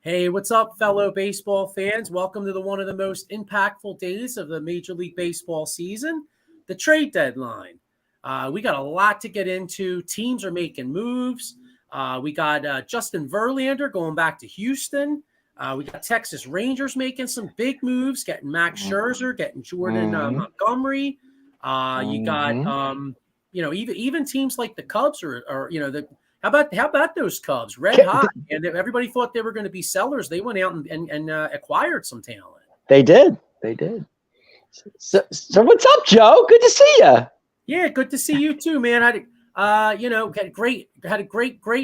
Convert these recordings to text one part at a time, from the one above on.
Hey, what's up, fellow baseball fans? Welcome to one of the most impactful days of the Major League Baseball season, the trade deadline. We got a lot to get into. Teams are making moves. We got Justin Verlander going back to Houston. We got Texas Rangers making some big moves, getting Max Scherzer, getting Jordan Montgomery. You got, even teams like the Cubs are how about those Cubs? Red hot. And everybody thought they were going to be sellers. They went out and acquired some talent. They did. So what's up, Joe? Good to see you. Yeah, good to see you too, man. Had a great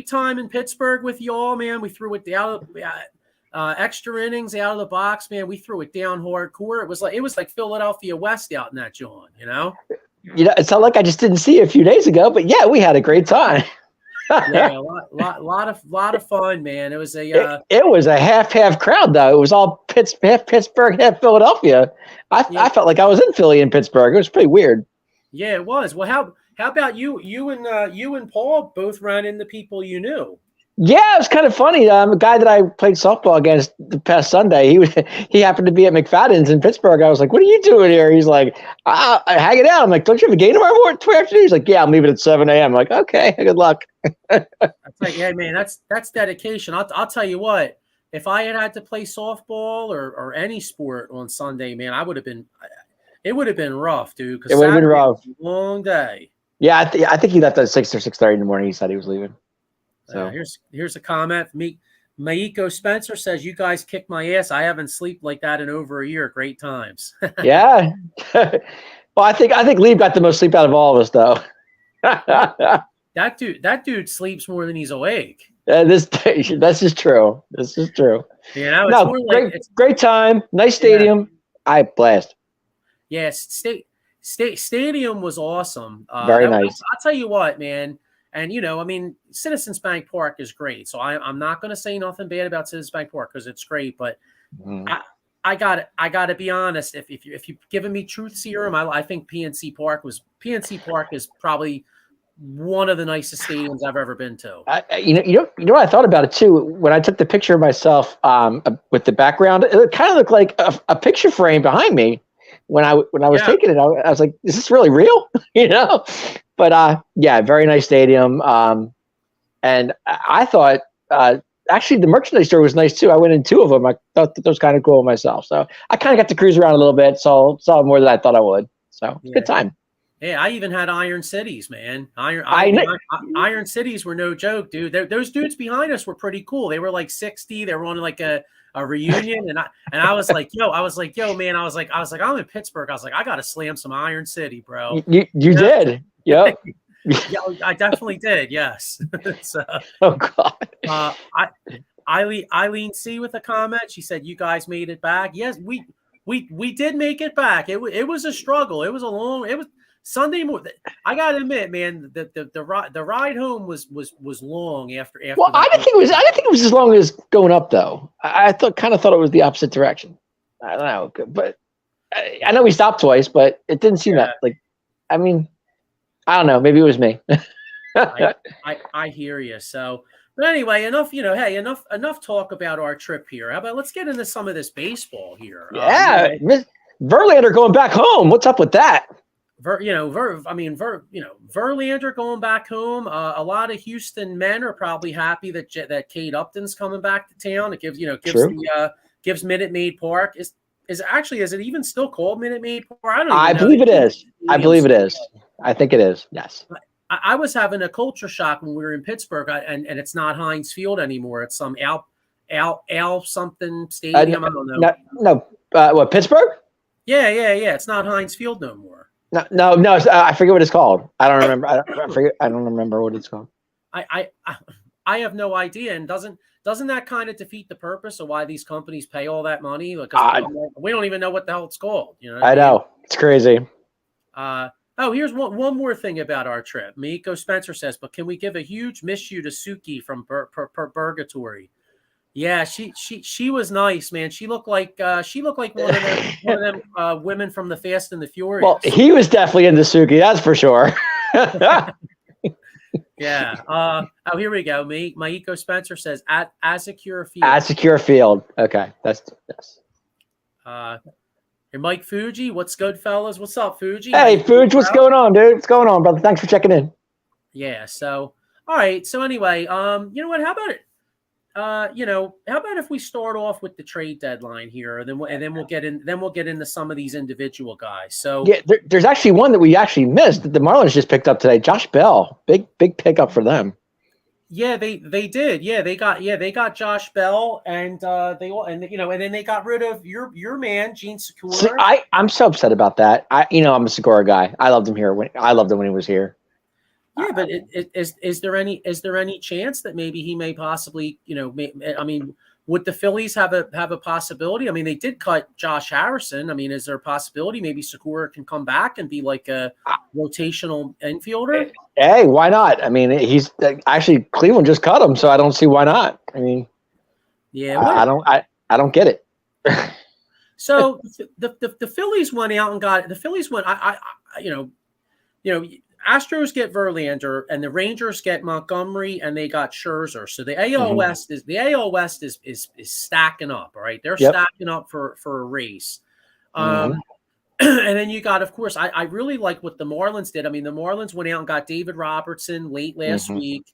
time in Pittsburgh with y'all, man. We threw it down, extra innings out of the box, man. We threw it down hardcore. It was like Philadelphia West out in that joint, It's not like I just didn't see you a few days ago, but yeah, we had a great time. Yeah, a lot of fun, man. It was it was a half crowd though. It was all half Pittsburgh, half Philadelphia. I felt like I was in Philly and Pittsburgh. It was pretty weird. Yeah, it was. Well, how about you? You and Paul both ran into people you knew. Yeah, it was kind of funny. A guy that I played softball against the past Sunday, he happened to be at McFadden's in Pittsburgh. I was like, "What are you doing here?" He's like, "Hanging out." I'm like, "Don't you have a game tomorrow afternoon?" He's like, "Yeah, I'm leaving at 7 a.m." I'm like, "Okay, good luck." That's like, yeah, man, that's dedication. I'll tell you what. If I had to play softball or any sport on Sunday, man, it would have been rough, dude. It would have been rough. Long day. Yeah, I think he left at 6 or 6:30 in the morning. He said he was leaving. So here's a comment. Maiko Spencer says, "You guys kicked my ass. I haven't slept like that in over a year. Great times." Yeah. Well, I think Lee got the most sleep out of all of us, though. That dude sleeps more than he's awake. This is true. This is true. Yeah, great time. Nice stadium. Yeah. I blast. Yes, stadium was awesome. Very nice. I'll tell you what, man. And, Citizens Bank Park is great. So I'm not going to say nothing bad about Citizens Bank Park because it's great. But I got to be honest. If you've given me truth serum, I think PNC Park is probably one of the nicest stadiums I've ever been to. You know what I thought about it too when I took the picture of myself with the background. It kind of looked like a picture frame behind me when I was taking it. I was like, "Is this really real?" But yeah, very nice stadium. And I thought actually the merchandise store was nice too. I went in 2 of them. I thought that was kind of cool myself. So I kind of got to cruise around a little bit. Saw more than I thought I would. So good time. Yeah, I even had Iron Cities, man. Iron Cities were no joke, dude. Those dudes behind us were pretty cool. They were like 60. They were on like a reunion, and I was like, yo, man. I was like, I'm in Pittsburgh. I was like, I gotta slam some Iron City, bro. You did. Yep. Yeah, I definitely did. Yes. So, oh God. Eileen C with a comment. She said, "You guys made it back." Yes, we did make it back. It was a struggle. It was Sunday morning. I gotta admit, man, the ride home was long after. Well, I didn't think it was as long as going up though. I kind of thought it was the opposite direction. I don't know, but I know we stopped twice, but it didn't seem that like. I mean, I don't know. Maybe it was me. I hear you. So, but anyway, enough. Hey, enough talk about our trip here. How about let's get into some of this baseball here? Yeah, Verlander going back home. What's up with that? Verlander going back home. A lot of Houston men are probably happy that Kate Upton's coming back to town. It gives Minute Maid Park is it even still called Minute Maid Park? I believe it is. I believe it is. I think it is. Yes. I was having a culture shock when we were in Pittsburgh, and it's not Heinz Field anymore. It's some Al something stadium. I don't know. No. What, Pittsburgh? Yeah. It's not Heinz Field no more. No. I forget what it's called. I don't remember. I don't remember what it's called. I have no idea. And doesn't that kind of defeat the purpose of why these companies pay all that money? Like, we don't even know what the hell it's called. I know. It's crazy. Here's one more thing about our trip. Miko Spencer says, "But can we give a huge miss you to Suki from Purgatory?" Yeah, she was nice, man. She looked like one of them women from the Fast and the Furious. Well, he was definitely into Suki, that's for sure. Yeah. Oh, here we go. Maiko Spencer says at Azecure Field. At Secure Field. Okay, that's yes. And Mike Fuji, what's good, fellas? What's up, Fuji? Hey, Fuji, what's going on, dude? What's going on, brother? Thanks for checking in. Yeah. So, all right. So anyway, you know what? How about it? How about if we start off with the trade deadline here, and then we'll get into some of these individual guys. So yeah, there's actually one that we actually missed that the Marlins just picked up today. Josh Bell, big pickup for them. Yeah, they did. Yeah, they got Josh Bell, and then they got rid of your man Gene Segura. So I'm so upset about that. I'm a Segura guy. I loved him here. I loved him when he was here. Yeah, but is there any chance that maybe he may possibly would the Phillies have a possibility? I mean, they did cut Josh Harrison. I mean, is there a possibility maybe Segura can come back and be like a rotational infielder? Hey, why not? I mean, he's actually Cleveland just cut him, so I don't see why not. I mean, yeah, I don't get it. So the Phillies went out and got Astros get Verlander and the Rangers get Montgomery and they got Scherzer. So the AL West is stacking up. All right, they're stacking up for a race. And then you got, of course, I really like what the Marlins did. I mean, the Marlins went out and got David Robertson late last week.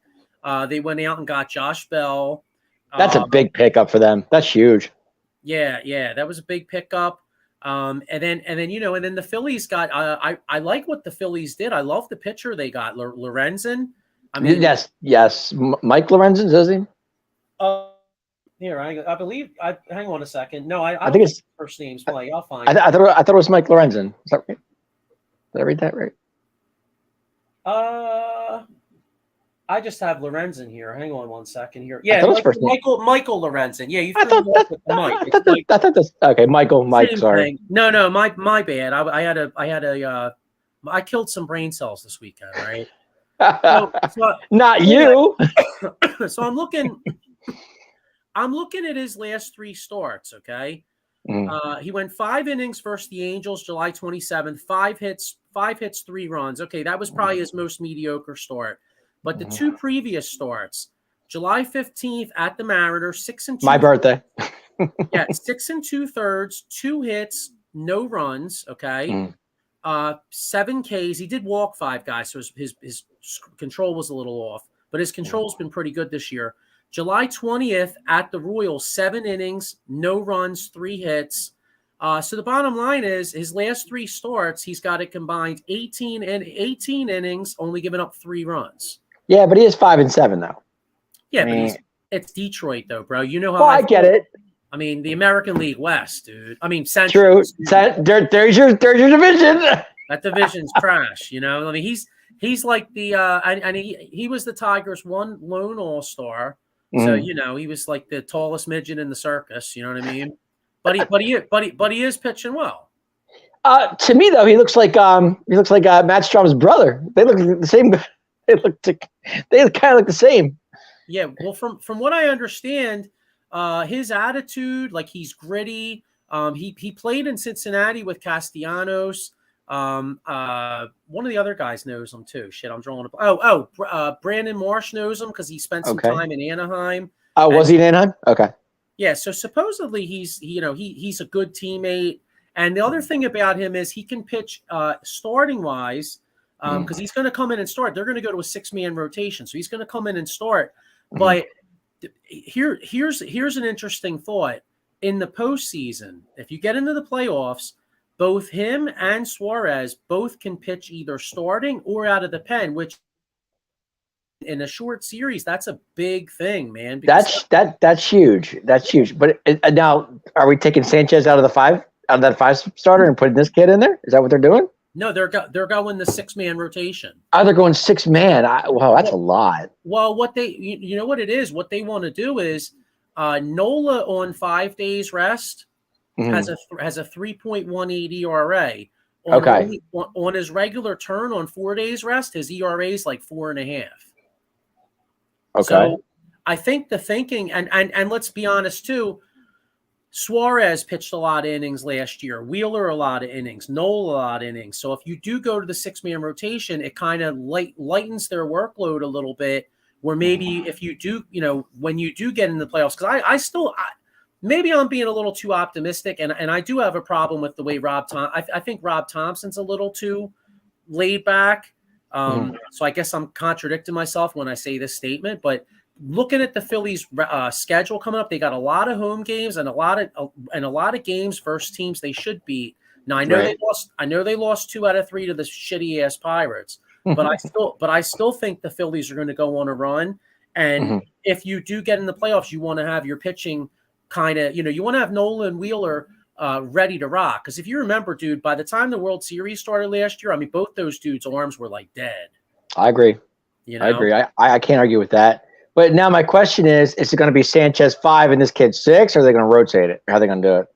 They went out and got Josh Bell. That's a big pickup for them. That's huge. Yeah, that was a big pickup. And then the Phillies got. I like what the Phillies did. I love the pitcher they got, Lorenzen. I mean, yes, Mike Lorenzen, is he? Here, I believe. Hang on a second. No, I think it's first name's play. I'll find. I thought it was Mike Lorenzen. Is that right? Did I read that right? I just have Lorenzen here. Hang on one second here. Yeah, Michael Lorenzen. Yeah, I thought that's okay. Mike. Sorry. Thing. No, my bad. I killed some brain cells this weekend. Right. Not you. So I'm looking at his last 3 starts. Okay. He went 5 innings versus the Angels, July 27th. 5 hits, 3 runs. Okay, that was probably his most mediocre start. But the 2 previous starts, July 15th at the Mariners, 6 and 2. My birthday. 6 and 2/3, 2 hits, no runs. Okay, 7 Ks. He did walk 5 guys, so his control was a little off, but his control's been pretty good this year. July 20th at the Royals, 7 innings, no runs, 3 hits. So the bottom line is his last 3 starts, he's got a combined 18 innings, only giving up 3 runs. Yeah, but he is 5 and 7 though. Yeah, but it's Detroit though, bro. You know how I get it. I mean, the American League West, dude. I mean, Central. True. There's your division. That division's trash. I mean, he's like the and he was the Tigers' one lone All-Star. So he was like the tallest midget in the circus. You know what I mean? But he is pitching well. To me though, he looks like Matt Strom's brother. They look the same. They kind of look the same. Yeah, well, from what I understand, his attitude, like he's gritty. He played in Cincinnati with Castellanos. One of the other guys knows him too. Shit, I'm drawing a. Brandon Marsh knows him because he spent some time in Anaheim. Oh, was he in Anaheim? Okay. Yeah, so supposedly he's a good teammate. And the other thing about him is he can pitch starting wise. Because he's going to come in and start. They're going to go to a 6-man rotation, so he's going to come in and start. But here's an interesting thought. In the postseason, if you get into the playoffs, both him and Suarez both can pitch either starting or out of the pen, which in a short series, that's a big thing, man. That's huge. That's huge. But now, are we taking Sanchez out of that 5 starter and putting this kid in there? Is that what they're doing? No, they're going the 6-man rotation. Oh, they're going 6-man. Wow, that's a lot. Well, what you know what it is? What they want to do is Nola on 5 days rest has a 3.18 ERA. On his regular turn on 4 days rest, his ERA is like 4.5. Okay. So I think the thinking and let's be honest too. Suarez pitched a lot of innings last year. Wheeler, a lot of innings. Noel, a lot of innings. So if you do go to the 6-man rotation, it kind of lightens their workload a little bit, where maybe if you do, when you do get in the playoffs, because maybe I'm being a little too optimistic, and I do have a problem with the way I think Rob Thompson's a little too laid back. So I guess I'm contradicting myself when I say this statement, but looking at the Phillies' schedule coming up, they got a lot of home games and a lot of games versus teams they should beat. Now I know they lost 2 out of 3 to the shitty ass Pirates, but I still think the Phillies are going to go on a run. And if you do get in the playoffs, you want to have your pitching kind of, you want to have Nolan, Wheeler ready to rock. Because if you remember, dude, by the time the World Series started last year, I mean, both those dudes' arms were like dead. I agree. I agree. I can't argue with that. But now my question is it going to be Sanchez 5 and this kid 6, or are they going to rotate it? How are they going to do it?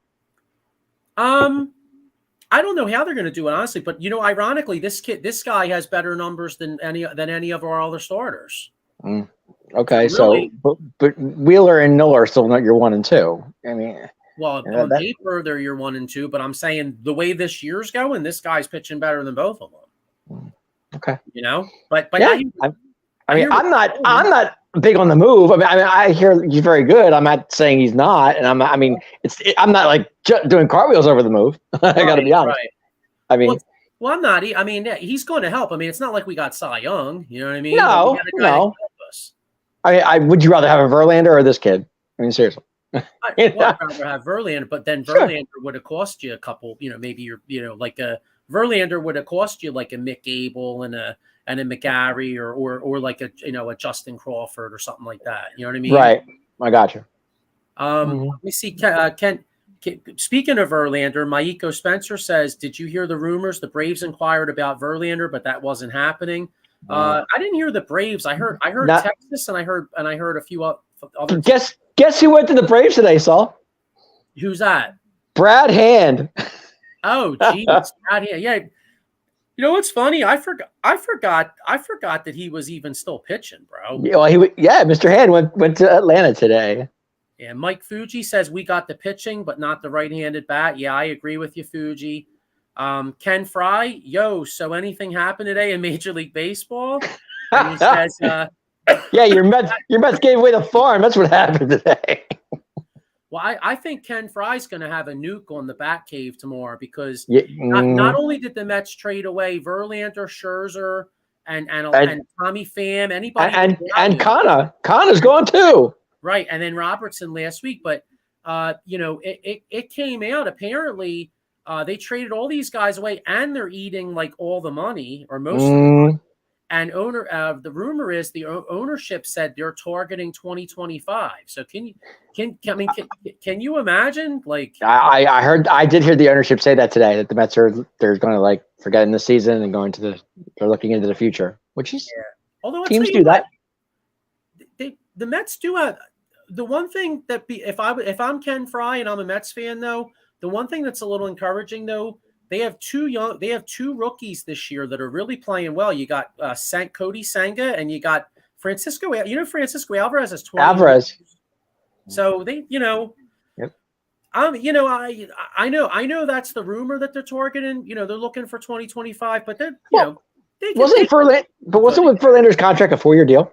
I don't know how they're going to do it, honestly. But, ironically, this guy has better numbers than any of our other starters. Okay, so but Wheeler and Nola are still not your 1 and 2. I mean, well, on paper they're your 1 and 2, but I'm saying the way this year's going, this guy's pitching better than both of them. Okay, but yeah, I'm not big on the move. I hear he's very good. I'm not saying he's not, and I'm not like doing cartwheels over the move. I got to be honest. Right. Well, I'm not. He's going to help. It's not like we got Cy Young. You know what I mean? No. Would you rather have a Verlander or this kid? Seriously. I'd rather have Verlander, but then Verlander would have cost you a couple. Maybe like a Verlander would have cost you like a Mick Gable and a McGarry or like a Justin Crawford or something like that. You know what I mean? Right. I got you. Let me see. Ken, speaking of Verlander, Maiko Spencer says, "Did you hear the rumors? The Braves inquired about Verlander, but that wasn't happening." I didn't hear the Braves. I heard Texas, and I heard a few other. Guess who went to the Braves today, Saul? Who's that? Brad Hand. Oh, geez, Brad Hand. Yeah. What's funny? I forgot that he was even still pitching, bro. Yeah, well, Mr. Hand went to Atlanta today. Yeah, Mike Fuji says we got the pitching, but not the right-handed bat. Yeah, I agree with you, Fuji. Ken Fry, so anything happened today in Major League Baseball? And he says, yeah, your Mets gave away the farm. That's what happened today. Well, I think Ken Fry's going to have a nuke on the Batcave tomorrow because not only did the Mets trade away Verlander, Scherzer, and Tommy Pham, anybody, and Kana's gone too. Right, and then Robertson last week, but it came out apparently they traded all these guys away, and they're eating like all the money or most of the money. And the rumor is the ownership said they're targeting 2025. So can you imagine? Like I did hear the ownership say that today, that the Mets they're going to like forgetting the season and they're looking into the future, which is although teams do that. The Mets do have the one thing that if I'm Ken Fry and I'm a Mets fan though, the one thing that's a little encouraging though. They have two rookies this year that are really playing well. You got Cody Senga and you got Francisco. Francisco Alvarez is 20. Alvarez. So they, Yep. I know that's the rumor that they're targeting. They're looking for 2025, but then wasn't with Verlander's contract a 4-year deal?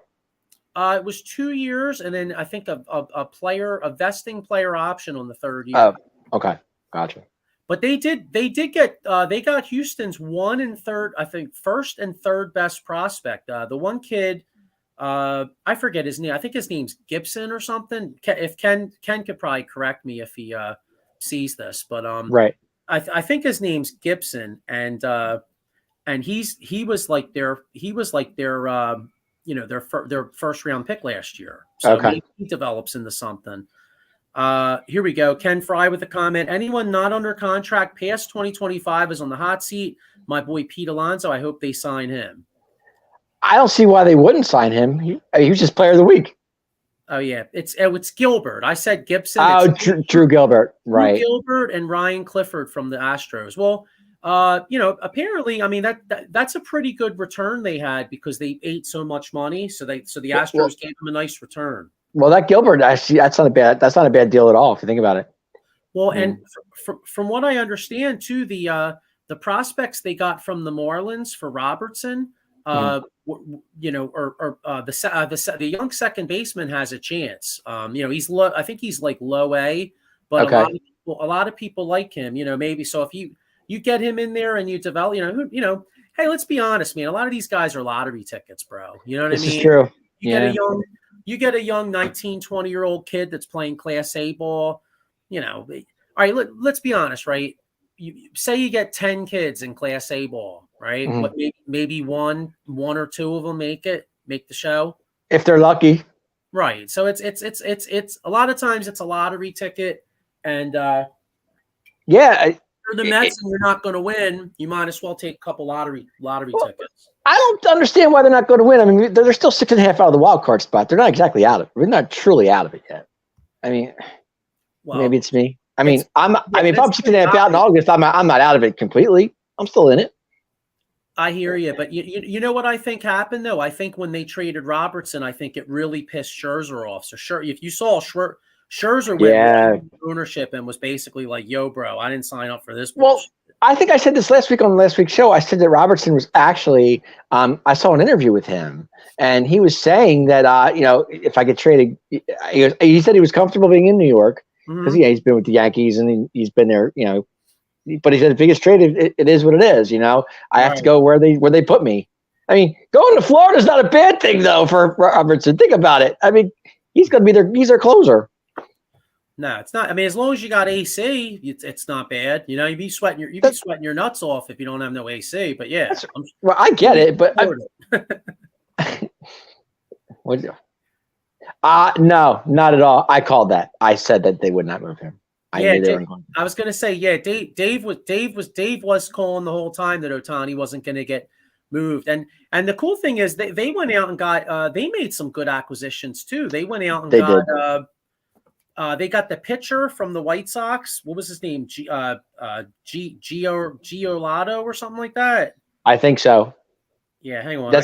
It was 2 years, and then I think a vesting player option on the 3rd year. Oh, okay, gotcha. But they got Houston's 1 and 3rd, I think 1st and 3rd best prospect. The one kid, I forget his name. I think his name's Gibson or something. If Ken could probably correct me if he sees this, but right. I think his name's Gibson, and he was like their their first round pick last year. So he develops into something. Here we go. Ken Fry with a comment. Anyone not under contract past 2025 is on the hot seat. My boy Pete Alonso. I hope they sign him. I don't see why they wouldn't sign him. He was just player of the week. Oh yeah, it's Gilbert. I said Gibson. Drew Gilbert, right? Drew Gilbert and Ryan Clifford from the Astros. Well, apparently, that's a pretty good return they had because they ate so much money. So the Astros gave them a nice return. Well, that Gilbert, actually, that's not a bad deal at all if you think about it. Well, and from what I understand too, the prospects they got from the Marlins for Robertson, you know, or the young second baseman has a chance. You know, he's low. I think he's like low A, but a lot of people like him. You know, maybe so if you get him in there and you develop, hey, let's be honest, man. A lot of these guys are lottery tickets, bro. You know what I mean? This is true. You get a young 19, 20-year-old kid that's playing Class A ball. You know, all right. Let's be honest, right? You say you get 10 kids in Class A ball, right? What maybe one or two of them make the show if they're lucky, right? So it's a lot of times it's a lottery ticket, and for the Mets and you're not going to win, you might as well take a couple lottery tickets. I don't understand why they're not going to win. I mean, they're still 6.5 out of the wild card spot. They're not exactly out of it. We're not truly out of it yet. I mean, maybe it's me. I mean, if I'm 6.5 out in August, I'm not out of it completely. I'm still in it. I hear you, but you know what I think happened though? I think when they traded Robertson, I think it really pissed Scherzer off. So if you saw Scherzer went ownership and was basically like, "Yo, bro, I didn't sign up for this." Well, I think I said this last week on last week's show. I said that Robertson was actually. I saw an interview with him, and he was saying that if I get traded, he said he was comfortable being in New York because he's been with the Yankees and he's been there, But he said the biggest trade, it is what it is. I have to go where they put me. I mean, going to Florida is not a bad thing though for Robertson. Think about it. I mean, he's going to be he's their closer. No, it's not. I mean, as long as you got AC, it's not bad. You'd be sweating your nuts off if you don't have no AC. But yeah, well, I get it, but no, not at all. I called that. I said that they would not move him. I was going to say, Dave was calling the whole time that Ohtani wasn't going to get moved. And the cool thing is they went out and got they made some good acquisitions too. They went out and they got the pitcher from the White Sox. What was his name? Giolito or something like that. I think so. Yeah, hang on.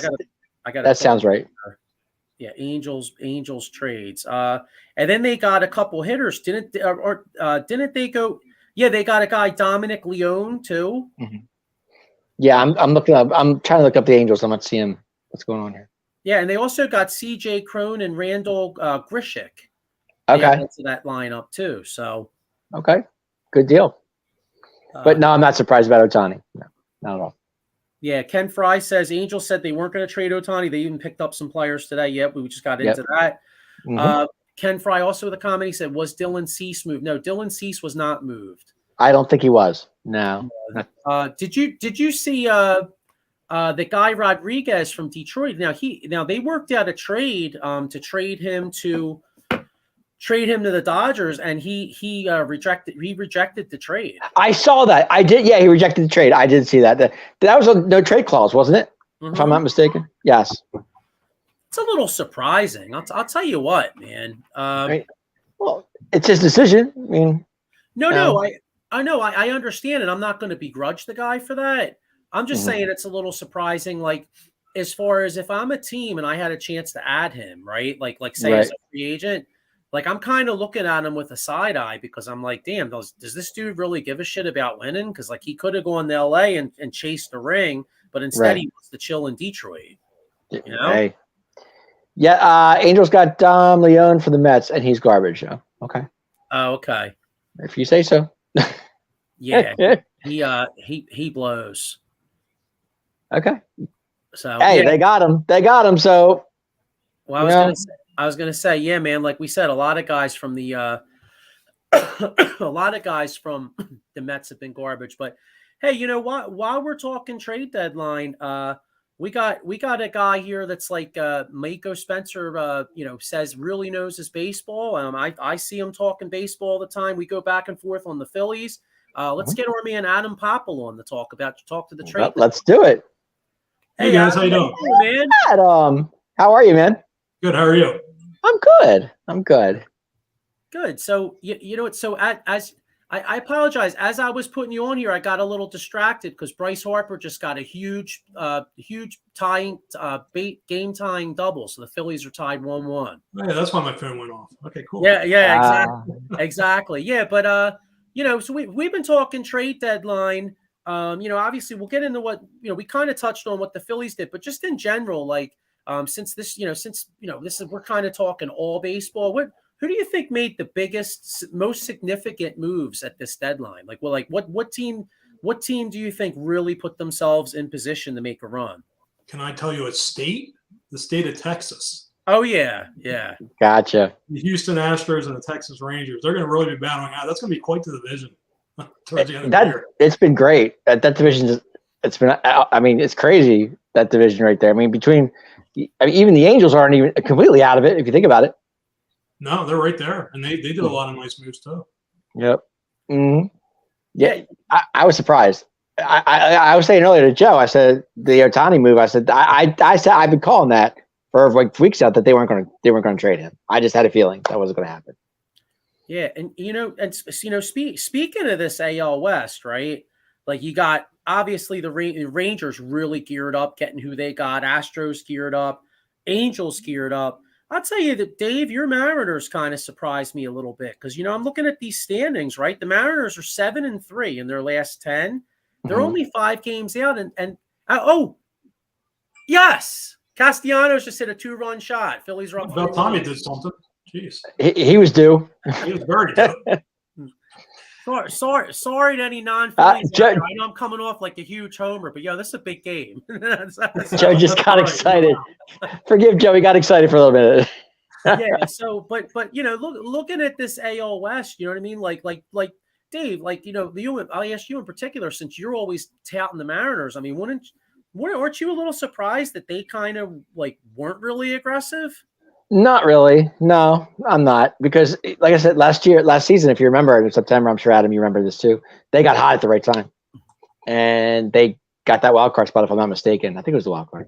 I got that sounds right. Yeah, Angels trades. And then they got a couple hitters. Didn't they go? Yeah, they got a guy, Dominic Leone, too. Mm-hmm. Yeah, I'm looking up. I'm trying to look up the Angels. I'm not seeing what's going on here. Yeah, and they also got C.J. Crone and Randall Grishik. Okay, to that lineup too. So okay, good deal. But no, I'm not surprised about Ohtani. No, not at all. Yeah, Ken Fry says Angels said they weren't going to trade Ohtani. They even picked up some players today. Yep, we just got into that. Mm-hmm. Ken Fry also with a comment. He said, "Was Dylan Cease moved?" No, Dylan Cease was not moved. I don't think he was. No. Did you see the guy Rodriguez from Detroit? Now they worked out a trade to trade him to the Dodgers, and he rejected the trade. I saw that. I did. Yeah, he rejected the trade. I did see that. That was a no trade clause, wasn't it? Mm-hmm. If I'm not mistaken. Yes. It's a little surprising. I'll tell you what, man. Right. Well, it's his decision. I mean, I know. I understand it. I'm not going to begrudge the guy for that. I'm just saying it's a little surprising. Like, as far as if I'm a team and I had a chance to add him, right? Like say as a free agent, like I'm kind of looking at him with a side eye because I'm like, damn, does this dude really give a shit about winning? Because like he could have gone to LA and chased the ring, but instead he wants to chill in Detroit. Hey. Yeah, Angels got Dom Leone for the Mets, and he's garbage. Okay. Oh, okay. If you say so. Yeah, he blows. Okay. So they got him. They got him. So. Well, I was gonna say, yeah, man. Like we said, a lot of guys from the Mets have been garbage. But hey, you know what? While we're talking trade deadline, we got a guy here that's like Mako Spencer. Says really knows his baseball. I see him talking baseball all the time. We go back and forth on the Phillies. Let's get our man Adam Poppel on to talk to the trade. Let's do it. Hey guys, how you doing, man? Adam, how are you, man? Good. How are you? I'm good. Good. So you know what? So as I apologize. As I was putting you on here, I got a little distracted because Bryce Harper just got a huge tying game tying double. So the Phillies are tied 1-1. Oh, yeah, that's why my phone went off. Okay, cool. Yeah, exactly. Yeah, but So we've been talking trade deadline. Obviously we'll get into what, we kind of touched on what the Phillies did, but just in general, like, since this is, we're kind of talking all baseball. Who do you think made the biggest, most significant moves at this deadline? Like, what team do you think really put themselves in position to make a run? Can I tell you a state? The state of Texas. Oh yeah, yeah. Gotcha. The Houston Astros and the Texas Rangers. They're going to really be battling out. That's going to be quite the division towards the end of the year. It's been great. That division, it's crazy, that division right there. I mean, even the Angels aren't even completely out of it if you think about it. No, they're right there, and they did a lot of nice moves too. Yep. Mm-hmm. Yeah, I was surprised. I was saying earlier to Joe, I said the Ohtani move. I said I've been calling that for like weeks out that they weren't going to trade him. I just had a feeling that wasn't going to happen. Yeah, and speaking of this AL West, right? Like, you got obviously the Rangers really geared up, getting who they got. Astros geared up, Angels geared up. I'll tell you that, Dave, your Mariners kind of surprised me a little bit because, I'm looking at these standings, right? The Mariners are 7-3 in their last 10. They're only 5 games out. Yes, Castellanos just hit a 2-run shot. Phillies are up. Well, Tommy did something. Jeez. He was due. He was very due. Sorry to any non-Phillies. I know I'm coming off like a huge homer, but this is a big game. Joe just got excited. Forgive Joe, he got excited for a little minute. Yeah. So, but looking at this AL West, you know what I mean? Like Dave, I ask you in particular, since you're always touting the Mariners. I mean, weren't you a little surprised that they kind of like weren't really aggressive? Not really. No, I'm not. Because like I said, last season, if you remember in September, I'm sure Adam, you remember this too. They got hot at the right time. And they got that wild card spot, if I'm not mistaken. I think it was the wild card.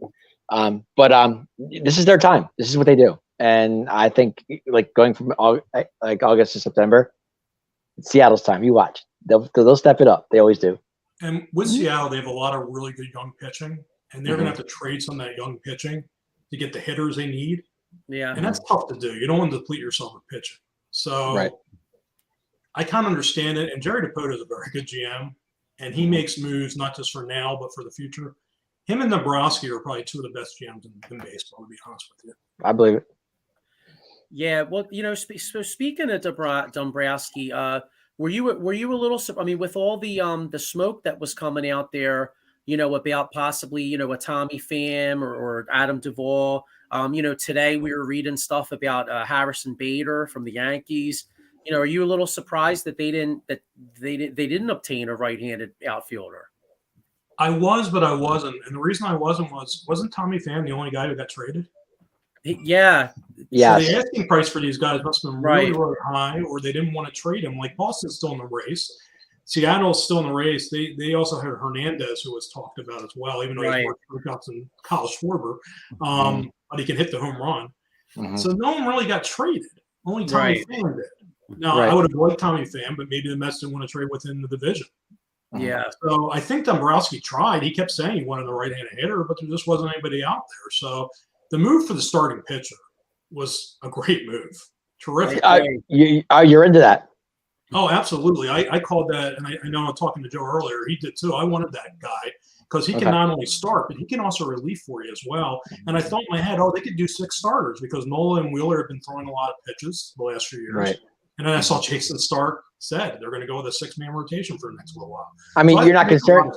But this is their time. This is what they do. And I think like going from August to September, it's Seattle's time. You watch. They'll step it up. They always do. And with Seattle, they have a lot of really good young pitching. And they're going to have to trade some of that young pitching to get the hitters they need. Yeah. And that's tough to do. You don't want to deplete yourself with pitching. So I kind of understand it. And Jerry Dipoto is a very good GM. And he makes moves not just for now, but for the future. Him and Dombrowski are probably two of the best GMs in baseball, to be honest with you. I believe it. Yeah. Well, so speaking of Dombrowski, were you a little, I mean, with all the smoke that was coming out there, about possibly, a Tommy Pham or Adam Duvall. Today we were reading stuff about Harrison Bader from the Yankees. Are you a little surprised that they didn't obtain a right-handed outfielder? I was, but I wasn't. And the reason I wasn't Tommy Pham the only guy who got traded? Yeah. Yeah. So the asking price for these guys must have been really, really high, or they didn't want to trade him. Like Boston's still in the race. Seattle's still in the race. They also had Hernandez, who was talked about as well, even though he's more strikeouts than Kyle Schwarber. But he can hit the home run. Mm-hmm. So no one really got traded. Only Tommy Pham did. Now, I would have liked Tommy Pham, but maybe the Mets didn't want to trade within the division. Yeah. So I think Dombrowski tried. He kept saying he wanted a right-handed hitter, but there just wasn't anybody out there. So the move for the starting pitcher was a great move. Terrific. You're into that. Oh, absolutely. I called that, and I know I was talking to Joe earlier. He did too. I wanted that guy because he can not only start, but he can also relief for you as well. And I thought in my head, they could do 6 starters because Nola and Wheeler have been throwing a lot of pitches the last few years. Right. And then I saw Jason Stark said they're going to go with a 6-man rotation for the next little while. I mean, you're not concerned,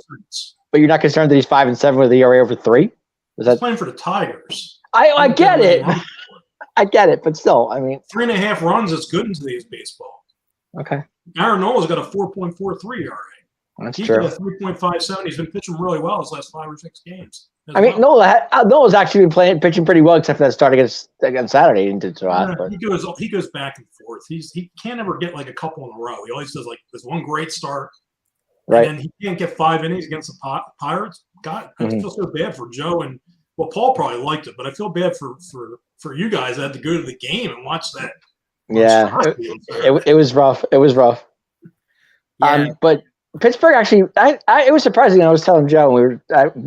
but you're not concerned that he's 5-7 with the ERA over 3? He's playing for the Tigers. I get it. I get it, but still, I mean, 3.5 runs is good in today's baseball. Okay. Aaron Nola's got a 4.43 ERA. That's He's true. got a 3.57. He's been pitching really well his last 5 or 6 games. I mean, Nola's actually been pitching pretty well, except for that start against Saturday. He didn't do he goes back and forth. He can't ever get like a couple in a row. He always does like this one great start, right? And he can't get 5 innings against the Pirates. God, I feel so bad for Joe and Paul probably liked it, but I feel bad for you guys that had to go to the game and watch that. Yeah, it was rough. It was rough. Yeah. But Pittsburgh actually, it was surprising. I was telling Joe, when we were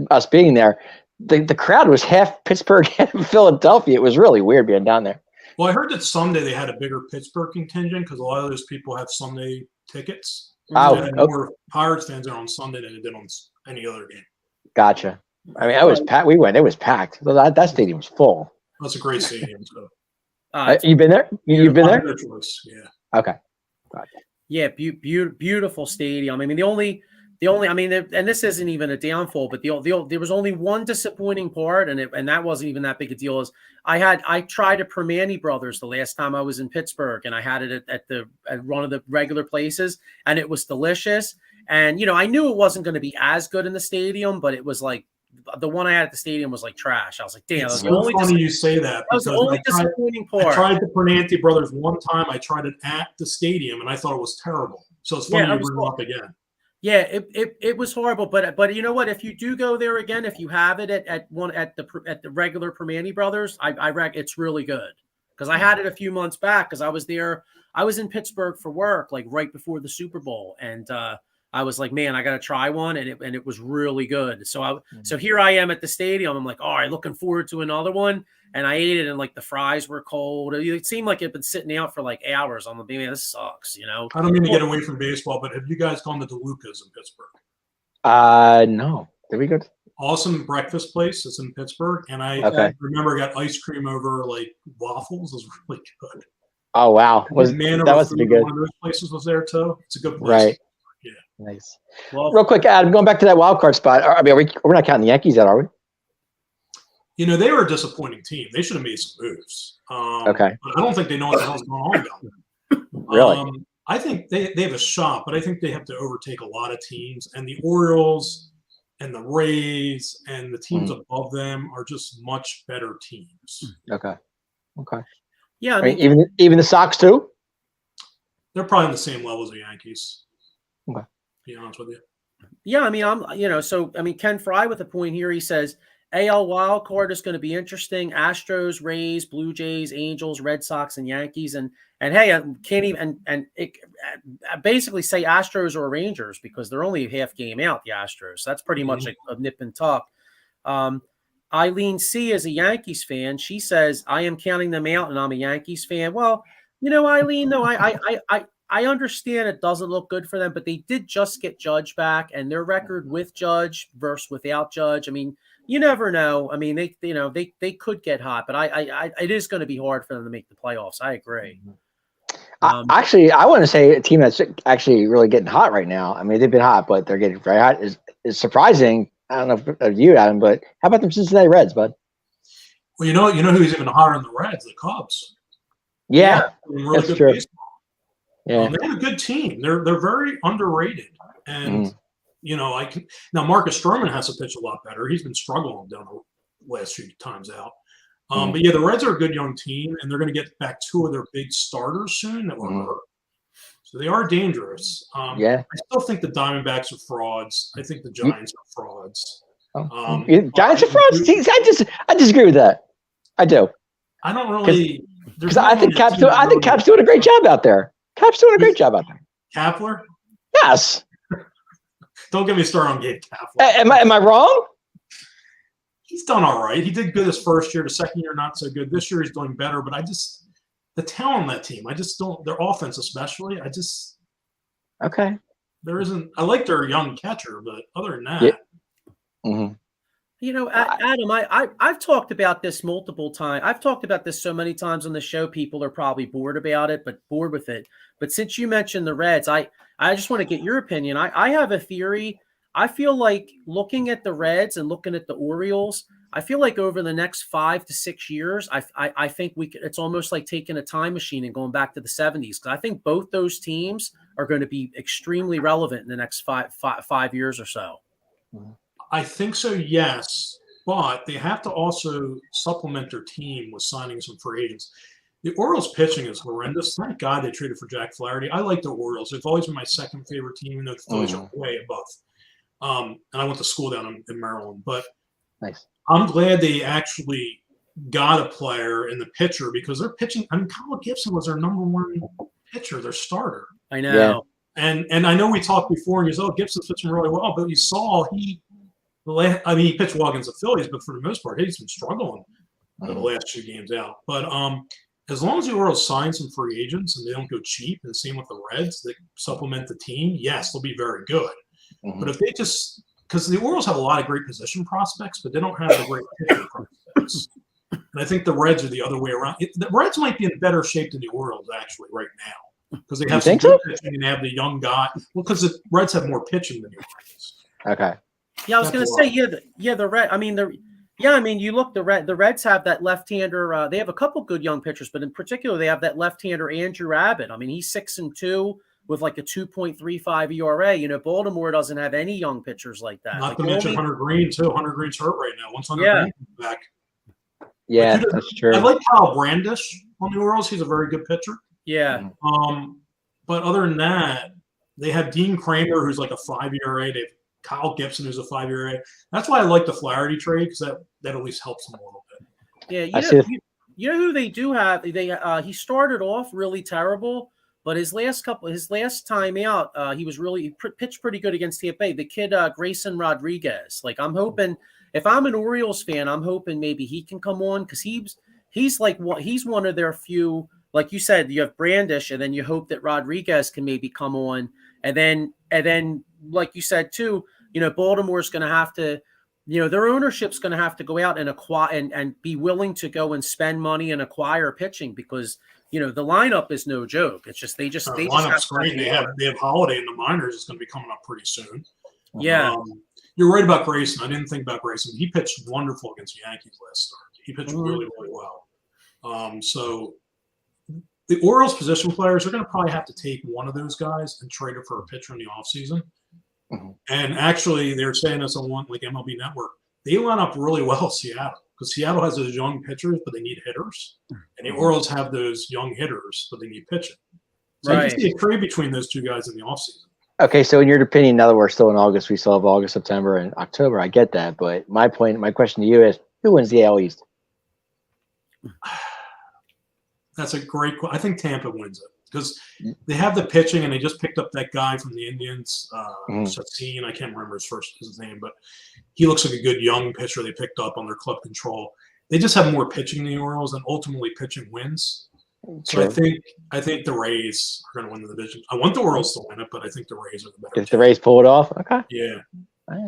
us being there, the crowd was half Pittsburgh, half Philadelphia. It was really weird being down there. Well, I heard that Sunday they had a bigger Pittsburgh contingent because a lot of those people have Sunday tickets. Oh, And okay. more Pirates fans are on Sunday than it did on any other game. Gotcha. I mean, it was packed. We went. It was packed. That stadium was full. That's a great stadium. So. You've been there? You've been there? Yeah. Okay. Gotcha. Yeah, beautiful stadium. I mean, the only, I mean, and this isn't even a downfall, but there was only one disappointing part, and that wasn't even that big a deal. Is I tried a Permane Brothers the last time I was in Pittsburgh, and I had it at one of the regular places, and it was delicious. And I knew it wasn't going to be as good in the stadium, but it was like the one I had at the stadium was like trash. I was like, damn, it's so funny you say that. That was the only disappointing part. I tried the Permane Brothers one time. I tried it at the stadium, and I thought it was terrible. So it's funny you bring it up again. Yeah, it was horrible, but you know what? If you do go there again, if you have it at the regular Permane Brothers, it's really good, because I had it a few months back because I was there. I was in Pittsburgh for work, like right before the Super Bowl, and I was like, man, I got to try one, and it was really good. So so here I am at the stadium. I'm like, all right, looking forward to another one. And I ate it, and like the fries were cold. It seemed like it'd been sitting out for like hours. I'm like, man, this sucks, I don't mean to get away from baseball, but have you guys gone to DeLuca's in Pittsburgh? No. Did we go? Awesome breakfast place. It's in Pittsburgh, and I remember I got ice cream over like waffles. It was really good. Oh wow, that was pretty good. One of those places was there too. It's a good place. Right. Yeah. Nice. Well, real quick, Adam, going back to that wild card spot. I mean, we're not counting the Yankees yet, are we? They were a disappointing team. They should have made some moves. Okay. But I don't think they know what the hell's going on down there. Really? I think they have a shot, but I think they have to overtake a lot of teams. And the Orioles and the Rays and the teams above them are just much better teams. Okay. Yeah. I mean, even the Sox too? They're probably on the same level as the Yankees. Okay. To be honest with you. Yeah, I mean, Ken Fry with a point here. He says AL wild card is going to be interesting. Astros, Rays, Blue Jays, Angels, Red Sox, and Yankees. And hey, I can't even basically say Astros or Rangers because they're only a half game out, the Astros. So that's pretty much a nip and tuck. Eileen C. is a Yankees fan. She says, I am counting them out, and I'm a Yankees fan. Well, Eileen, no, I understand it doesn't look good for them, but they did just get Judge back, and their record with Judge versus without Judge. I mean, you never know. I mean, they could get hot, but it is going to be hard for them to make the playoffs. I agree. Actually, I want to say a team that's actually really getting hot right now. I mean, they've been hot, but they're getting very hot. Is surprising. I don't know if you, Adam, but how about the Cincinnati Reds, bud? Well, you know who's even hotter than the Reds? The Cubs. Yeah, really that's good true. baseball. Yeah, they have a good team. They're very underrated, and now Marcus Stroman has to pitch a lot better. He's been struggling down the last few times out. But yeah, the Reds are a good young team, and they're going to get back two of their big starters soon that were hurt. So they are dangerous. I still think the Diamondbacks are frauds. I think the Giants are frauds. Giants are frauds. I disagree with that. I do. I don't really because I think Cap's doing a great job out there. Cap's doing a great job out there. Kapler? Yes. Don't get me started on Gabe Kapler. Am I wrong? He's done all right. He did good his first year. The second year, not so good. This year, he's doing better. But the talent on that team, I just don't. Their offense, especially, okay. There isn't. I like their young catcher, but other than that, Adam, I've talked about this multiple times. I've talked about this so many times on the show. People are probably bored with it. But since you mentioned the Reds, I just want to get your opinion. I have a theory. I feel like looking at the Reds and looking at the Orioles, I feel like over the next 5 to 6 years, I think it's almost like taking a time machine and going back to the 70s. Because I think both those teams are going to be extremely relevant in the next five years or so. I think so, yes. But they have to also supplement their team with signing some free agents. The Orioles pitching is horrendous. Thank God they traded for Jack Flaherty. I like the Orioles. They've always been my second favorite team, even though the Phillies are way above. And I went to school down in Maryland. But nice. I'm glad they actually got a player in the pitcher because they're pitching. I mean, Kyle Gibson was their number one pitcher, their starter. I know. Yeah. And I know we talked before, and you said, oh, Gibson's pitching really well. But you saw he pitched well against the Phillies, but for the most part, he's been struggling the last 2 games out. But as long as the Orioles sign some free agents and they don't go cheap, and same with the Reds that supplement the team, yes, they'll be very good. But if they just – because the Orioles have a lot of great position prospects, but they don't have the great pitcher prospects. And I think the Reds are the other way around. The Reds might be in better shape than the Orioles actually right now because they have some good pitching and they have the young guy. Well, because the Reds have more pitching than the Orioles. Okay. Yeah, I was going to say, the Red. I mean, you look, the Reds have that left-hander. They have a couple good young pitchers, but in particular, they have that left-hander Andrew Abbott. I mean, he's 6-2 with like a 2.35 ERA. You know, Baltimore doesn't have any young pitchers like that. Not to mention Hunter Green too. Hunter Green's hurt right now. Once Hunter Green comes back. Yeah, that's true. I like Kyle Brandish on the Orioles. He's a very good pitcher. Yeah. But other than that, they have Dean Kramer, who's like a 5 ERA. They have Kyle Gibson, who's a 5 ERA. That's why I like the Flaherty trade because that at least helps them a little bit. Yeah, you know who they do have? He started off really terrible, but his last time out, he pitched pretty good against Tampa Bay. The kid Grayson Rodriguez. Like I'm hoping. If I'm an Orioles fan, I'm hoping maybe he can come on because he's one of their few. Like you said, you have Brandish, and then you hope that Rodriguez can maybe come on, and then like you said too, you know, Baltimore's going to have to, you know, their ownership's going to have to go out and acquire and be willing to go and spend money and acquire pitching because you know the lineup is no joke. It's just they lineup's great. They have Holiday in the minors. It's going to be coming up pretty soon. Yeah. You're right about Grayson. I didn't think about Grayson. He pitched wonderful against the Yankees last start. He pitched really, really well. So the Orioles position players are going to probably have to take one of those guys and trade it for a pitcher in the offseason. And actually, they're saying this on one like MLB Network. They line up really well with Seattle because Seattle has those young pitchers, but they need hitters. And the Orioles have those young hitters, but they need pitching. So I can see a trade between those two guys in the offseason. Okay, so in your opinion, now that we're still in August, we still have August, September, and October. I get that, but my question to you is, who wins the AL East? That's a great question. I think Tampa wins it because they have the pitching, and they just picked up that guy from the Indians, Satine. I can't remember his name, but he looks like a good young pitcher they picked up on their club control. They just have more pitching than the Orioles, and ultimately pitching wins. So I think the Rays are going to win the division. I want the Orioles to win it, but I think the Rays are the better. If the Rays pull it off, okay. Yeah.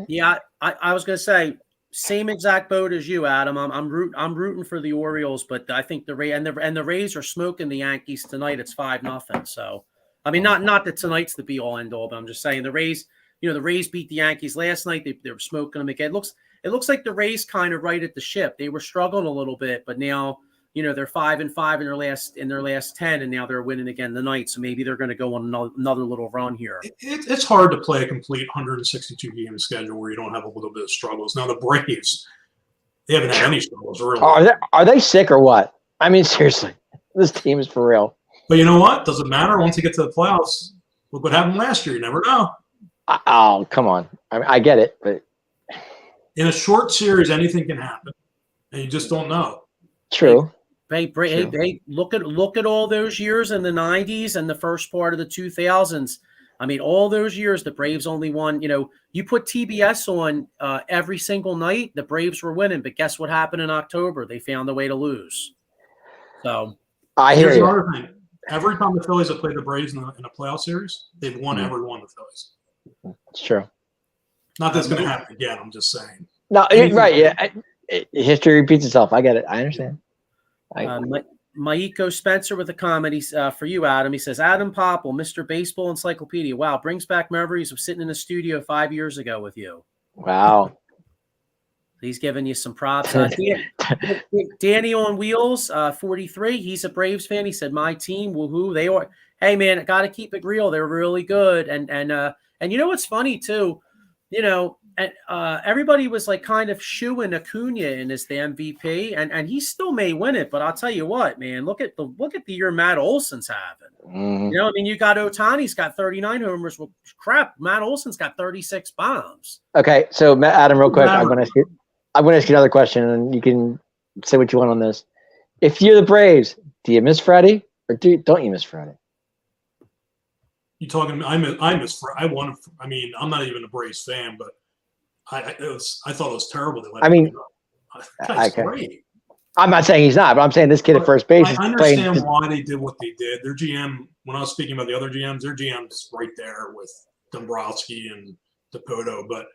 Yeah, I was going to say same exact boat as you, Adam. I'm rooting for the Orioles, but I think the Rays are smoking the Yankees tonight. It's 5-0. So I mean, not that tonight's the be all end all, but I'm just saying the Rays. You know, the Rays beat the Yankees last night. They were smoking them again. It looks like the Rays kind of righted the ship. They were struggling a little bit, but now. You know, they're 5-5 in their last 10, and now they're winning again tonight. So maybe they're going to go on another little run here. It's hard to play a complete 162 game schedule where you don't have a little bit of struggles. Now the Braves, they haven't had any struggles really. Are they sick or what? I mean, seriously, this team is for real. But you know what? Doesn't matter once you get to the playoffs. Look what happened last year. You never know. Oh, come on. I get it, but in a short series, anything can happen, and you just don't know. True. Hey, look at all those years in the 90s and the first part of the 2000s. I mean, all those years, the Braves only won. You know, you put TBS on every single night, the Braves were winning. But guess what happened in October? They found a way to lose. So I hear you. Another thing. Every time the Phillies have played the Braves in a playoff series, they've won every one of the Phillies. It's true. Not that's going to happen again. I'm just saying. No, right. Yeah, history repeats itself. I get it. I understand. Maiko Spencer with a comment. He's for you, Adam. He says, Adam Popple, Mr. Baseball Encyclopedia. Wow, brings back memories of sitting in the studio 5 years ago with you. Wow. He's giving you some props. Danny on Wheels, 43. He's a Braves fan. He said, my team, woohoo. They are. Hey, man, got to keep it real. They're really good. And you know what's funny, too? You know, everybody was like kind of shooing Acuna in as the MVP, and he still may win it. But I'll tell you what, man, look at the year Matt Olson's having. You know, I mean, you got Ohtani's got 39 homers. Well, crap, Matt Olson's got 36 bombs. Okay, so Adam, real quick, I'm going to ask you another question, and you can say what you want on this. If you're the Braves, do you miss Freddie or don't you miss Freddie? You talking? I miss. I want to. I mean, I'm not even a Braves fan, but I thought it was terrible. They let him go. That's great. I'm not saying he's not, but I'm saying this kid at first base is playing. I understand why they did what they did. Their GM, when I was speaking about the other GMs, their GM's right there with Dombrowski and Dipoto, but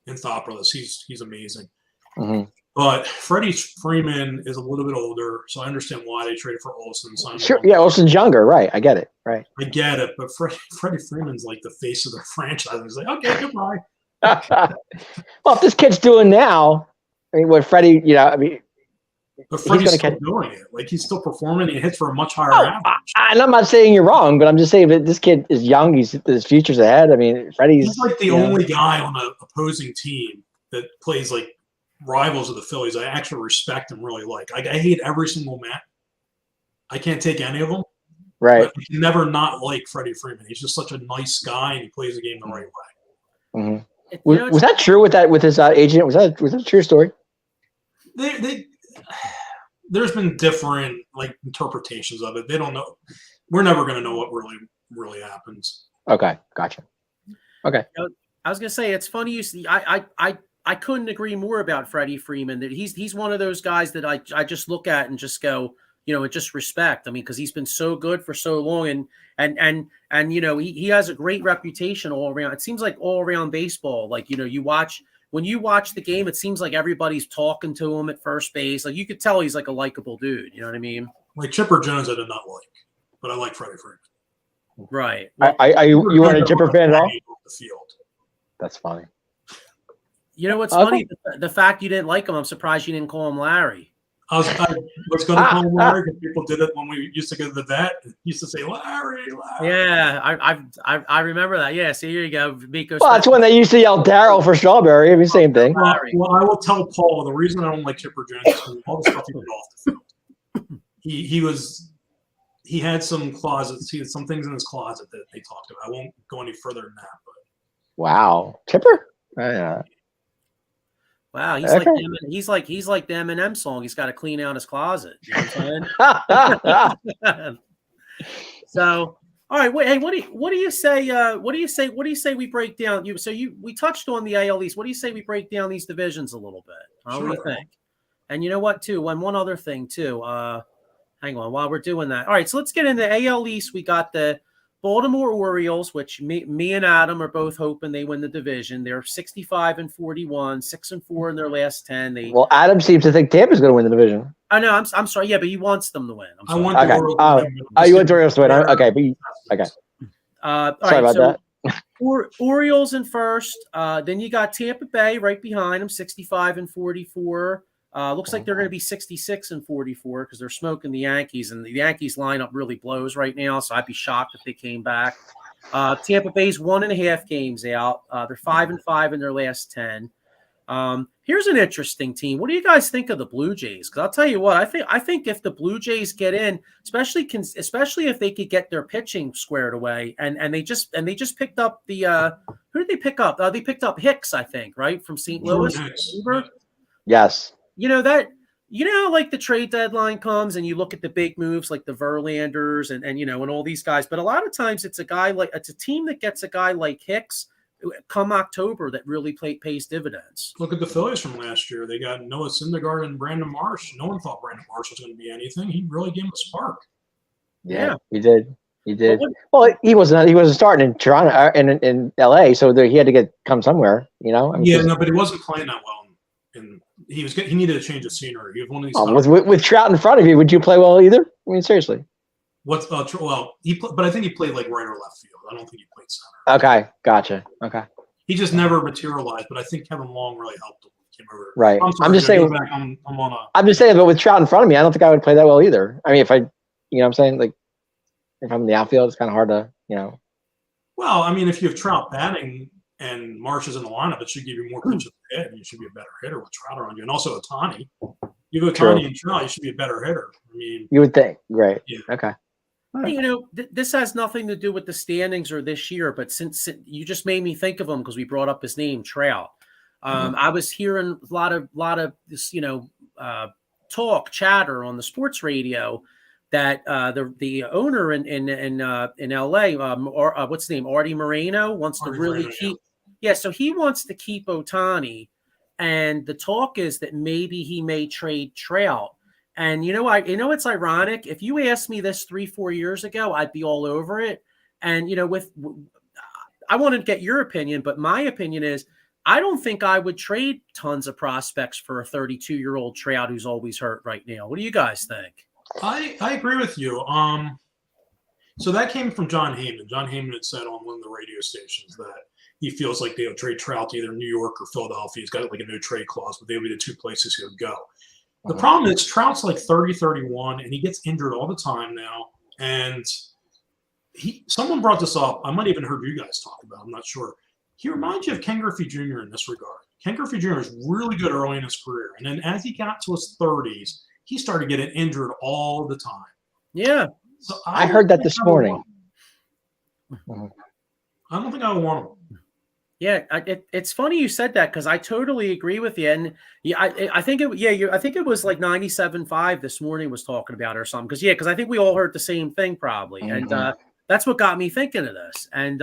Anthopoulos, he's amazing. Mm-hmm. But Freddie Freeman is a little bit older, so I understand why they traded for Olsen. Sure, yeah, Olsen's younger, right? I get it, right? I get it, but Freddie Freeman's like the face of their franchise. He's like, okay, goodbye. Well, if this kid's doing now, I mean, what Freddie, but Freddie's still doing it. Like, he's still performing. He hits for a much higher average. And I'm not saying you're wrong, but I'm just saying that this kid is young. His future's ahead. I mean, Freddie's he's like the only guy on an opposing team that plays like rivals of the Phillies I actually respect and really like. I hate every single man. I can't take any of them. Right. But you never not like Freddie Freeman. He's just such a nice guy, and he plays the game the right way. Mm-hmm. Was that true with his agent? Was that a true story? There's been different like interpretations of it. They don't know. We're never going to know what really happens. Okay, gotcha. Okay. I was going to say, it's funny you see. I couldn't agree more about Freddie Freeman. That he's one of those guys that I just look at and just go, and just respect. I mean, because he's been so good for so long, and he has a great reputation all around. It seems like all around baseball. Like when you watch the game, it seems like everybody's talking to him at first base. Like you could tell he's like a likable dude. You know what I mean? Like Chipper Jones, I did not like, but I like Freddie Freeman. Right. Well, you weren't a Chipper fan at all? The field. That's funny. You know what's funny? The fact you didn't like him, I'm surprised you didn't call him Larry. I was going to call him Larry because people did it when we used to go to the vet. Used to say Larry. Yeah, I remember that. Yeah, so here you go. Well, that's when they used to yell Daryl for Strawberry. I mean, same thing. Well, I will tell Paul the reason I don't like Chipper Jones is all the stuff he did off the field. He had some closets. He had some things in his closet that they talked about. I won't go any further than that. But wow, Chipper. Yeah. Wow, he's like the Eminem song. He's got to clean out his closet. You know what I'm saying? So, all right. Wait, hey, what do you say? What do you say we break down? We touched on the AL East. What do you say we break down these divisions a little bit? Sure. What do you think? And you know what, too? And one other thing, too. Hang on, while we're doing that. All right, so let's get into AL East. We got the Baltimore Orioles, which me and Adam are both hoping they win the division. They're 65-41, 6-4 in their last 10. Well, Adam seems to think Tampa's going to win the division. I know. I'm sorry. Yeah, but he wants them to win. I want the Orioles to win. You want the Orioles to win? Okay, but okay. Sorry about that. Orioles in first. Then you got Tampa Bay right behind them, 65-44. Looks like they're going to be 66-44 because they're smoking the Yankees, and the Yankees lineup really blows right now. So I'd be shocked if they came back. Tampa Bay's 1.5 games out. They're 5-5 in their last 10. Here's an interesting team. What do you guys think of the Blue Jays? Because I'll tell you what, I think if the Blue Jays get in, especially if they could get their pitching squared away, and they just picked up the who did they pick up? They picked up Hicks, I think, right, from St. Louis. Yes. Like the trade deadline comes and you look at the big moves like the Verlanders and all these guys. But a lot of times it's a team that gets a guy like Hicks come October that really pays dividends. Look at the Phillies from last year. They got Noah Syndergaard and Brandon Marsh. No one thought Brandon Marsh was going to be anything. He really gave him a spark. Yeah. He did. Well, he wasn't starting in Toronto in LA, so he had to come somewhere, but he wasn't playing that well. And he needed a change of scenery. He was one of these. With Trout in front of you, would you play well either? I mean, seriously. But I think he played like right or left field. I don't think he played center. Okay, gotcha. Okay. He just never materialized, but I think Kevin Long really helped him. Came over. Right. I'm just saying. I'm just saying, but with Trout in front of me, I don't think I would play that well either. I mean, if I, what I'm saying, like, if I'm in the outfield, it's kind of hard to, Well, I mean, if you have Trout batting and Marsh is in the lineup, it should give you more pitches to hit, and you should be a better hitter with Trout around you. And also Ohtani. You have Ohtani and Trout, you should be a better hitter. I mean, you would think. Right. Yeah. Okay. This has nothing to do with the standings or this year, but since you just made me think of him because we brought up his name, Trout. I was hearing a lot of this, chatter on the sports radio that the owner in LA, what's his name, Artie Moreno, wants to really keep. Yeah, so he wants to keep Ohtani, and the talk is that maybe he may trade Trout. And it's ironic. If you asked me this 3-4 years ago, I'd be all over it. And I want to get your opinion, but my opinion is I don't think I would trade tons of prospects for a 32-year-old Trout who's always hurt right now. What do you guys think? I agree with you. So that came from John Heyman. John Heyman had said on one of the radio stations that he feels like they'll trade Trout to either New York or Philadelphia. He's got like a no trade clause, but they would be the two places he would go. The problem is Trout's like 30, 31, and he gets injured all the time now. And someone brought this up. I might even heard you guys talk about it. I'm not sure. He reminds you of Ken Griffey Jr. in this regard. Ken Griffey Jr. is really good early in his career. And then as he got to his 30s, he started getting injured all the time. Yeah. So I heard that this morning. I don't think I would want him. Yeah, it's funny you said that because I totally agree with you. And yeah, I think it was like 97.5 this morning was talking about it or something. Because I think we all heard the same thing probably. Mm-hmm. And that's what got me thinking of this. And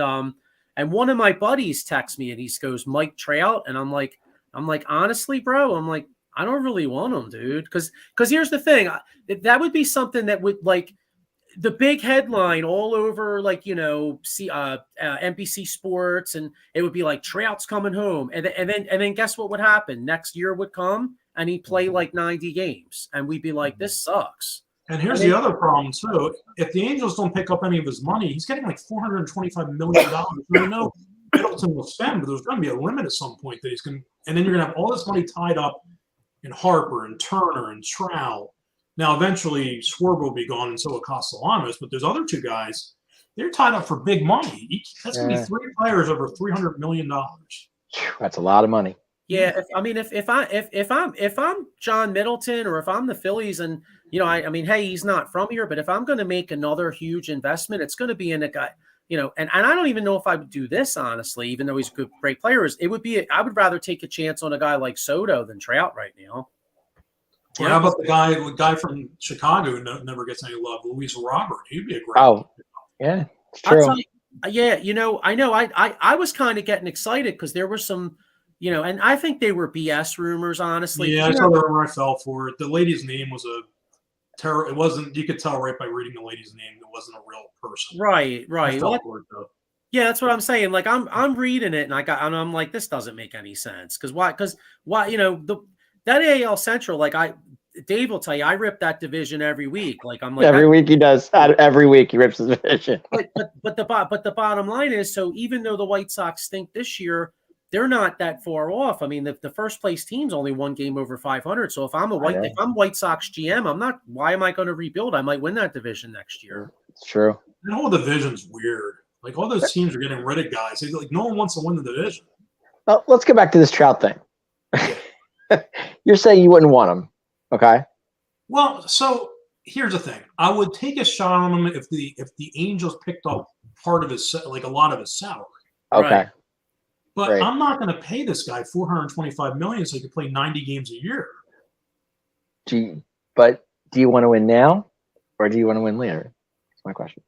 one of my buddies texts me and he goes, Mike Trout. And I'm like, honestly, bro, I don't really want him, dude. Because here's the thing. That would be something that would like the big headline all over, like, NBC Sports, and it would be like Trout's coming home. And then guess what would happen? Next year would come and he'd play like 90 games. And we'd be like, this sucks. And here's the other problem, too. If the Angels don't pick up any of his money, he's getting like $425 million. I know Middleton will spend, but there's going to be a limit at some point that he's going to – and then you're going to have all this money tied up in Harper and Turner and Trout. Now, eventually, Schwarber will be gone, and so will Castellanos. But there's other two guys; they're tied up for big money. That's going to be 3 players over $300 million. That's a lot of money. Yeah, if I'm John Middleton, or if I'm the Phillies, and hey, he's not from here, but if I'm going to make another huge investment, it's going to be in a guy. And I don't even know if I would do this honestly, even though he's a good, great player. I would rather take a chance on a guy like Soto than Trout right now. Yeah, how about the guy from Chicago who never gets any love, Luis Robert? He'd be a great. Oh, yeah, it's true. I know. I was kind of getting excited because there were some, and I think they were BS rumors, honestly. Yeah, I saw the rumor. I fell for it. The lady's name was a terror. It wasn't. You could tell right by reading the lady's name it wasn't a real person. Right. I fell for it, though. Yeah, that's what I'm saying. Like I'm reading it, and I'm like, this doesn't make any sense. Because why? That AL Central, like Dave will tell you, I rip that division every week. Like I'm like every week he does. Every week he rips the division. But the bottom line is, so even though the White Sox stink this year, they're not that far off. I mean, the first place team's only one game over 500. So if I'm White Sox GM, I'm not. Why am I going to rebuild? I might win that division next year. It's true. The whole division's weird. Like all those teams are getting rid of guys. Like no one wants to win the division. Well, let's get back to this Trout thing. You're saying you wouldn't want him, okay? Well, so here's the thing. I would take a shot on him if the Angels picked up part of his, like a lot of his salary. Okay. Right. But Great. I'm not going to pay this guy $425 million so he can play 90 games a year. But do you want to win now, or do you want to win later? That's my question.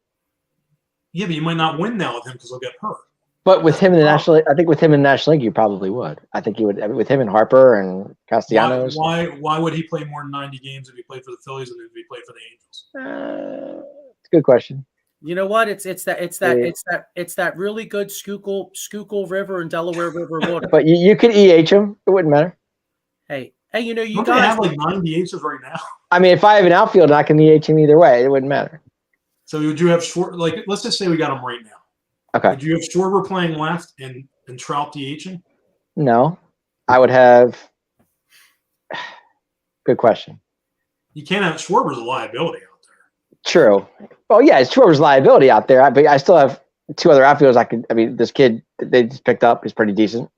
Yeah, but you might not win now with him because he'll get hurt. But with him in the National League, I think with him in the National League, you probably would. I think you would. With him and Harper and Castellanos. Why would he play more than 90 games if he played for the Phillies than if he played for the Angels? It's a good question. You know what? It's that really good Schuylkill River and Delaware River water. But you could EH him. It wouldn't matter. Hey, you Don't guys they have like 90 aces right now. I mean, if I have an outfield, I can EH him either way. It wouldn't matter. So would you have Schwarber? Let's just say we got him right now. Okay. Would you have Schwarber playing left and Trout DHing? No, I would have. Good question. You can't have Schwarber's a liability out there. True. Well, yeah, it's Schwarber's liability out there, but I still have 2 other outfielders. This kid they just picked up is pretty decent.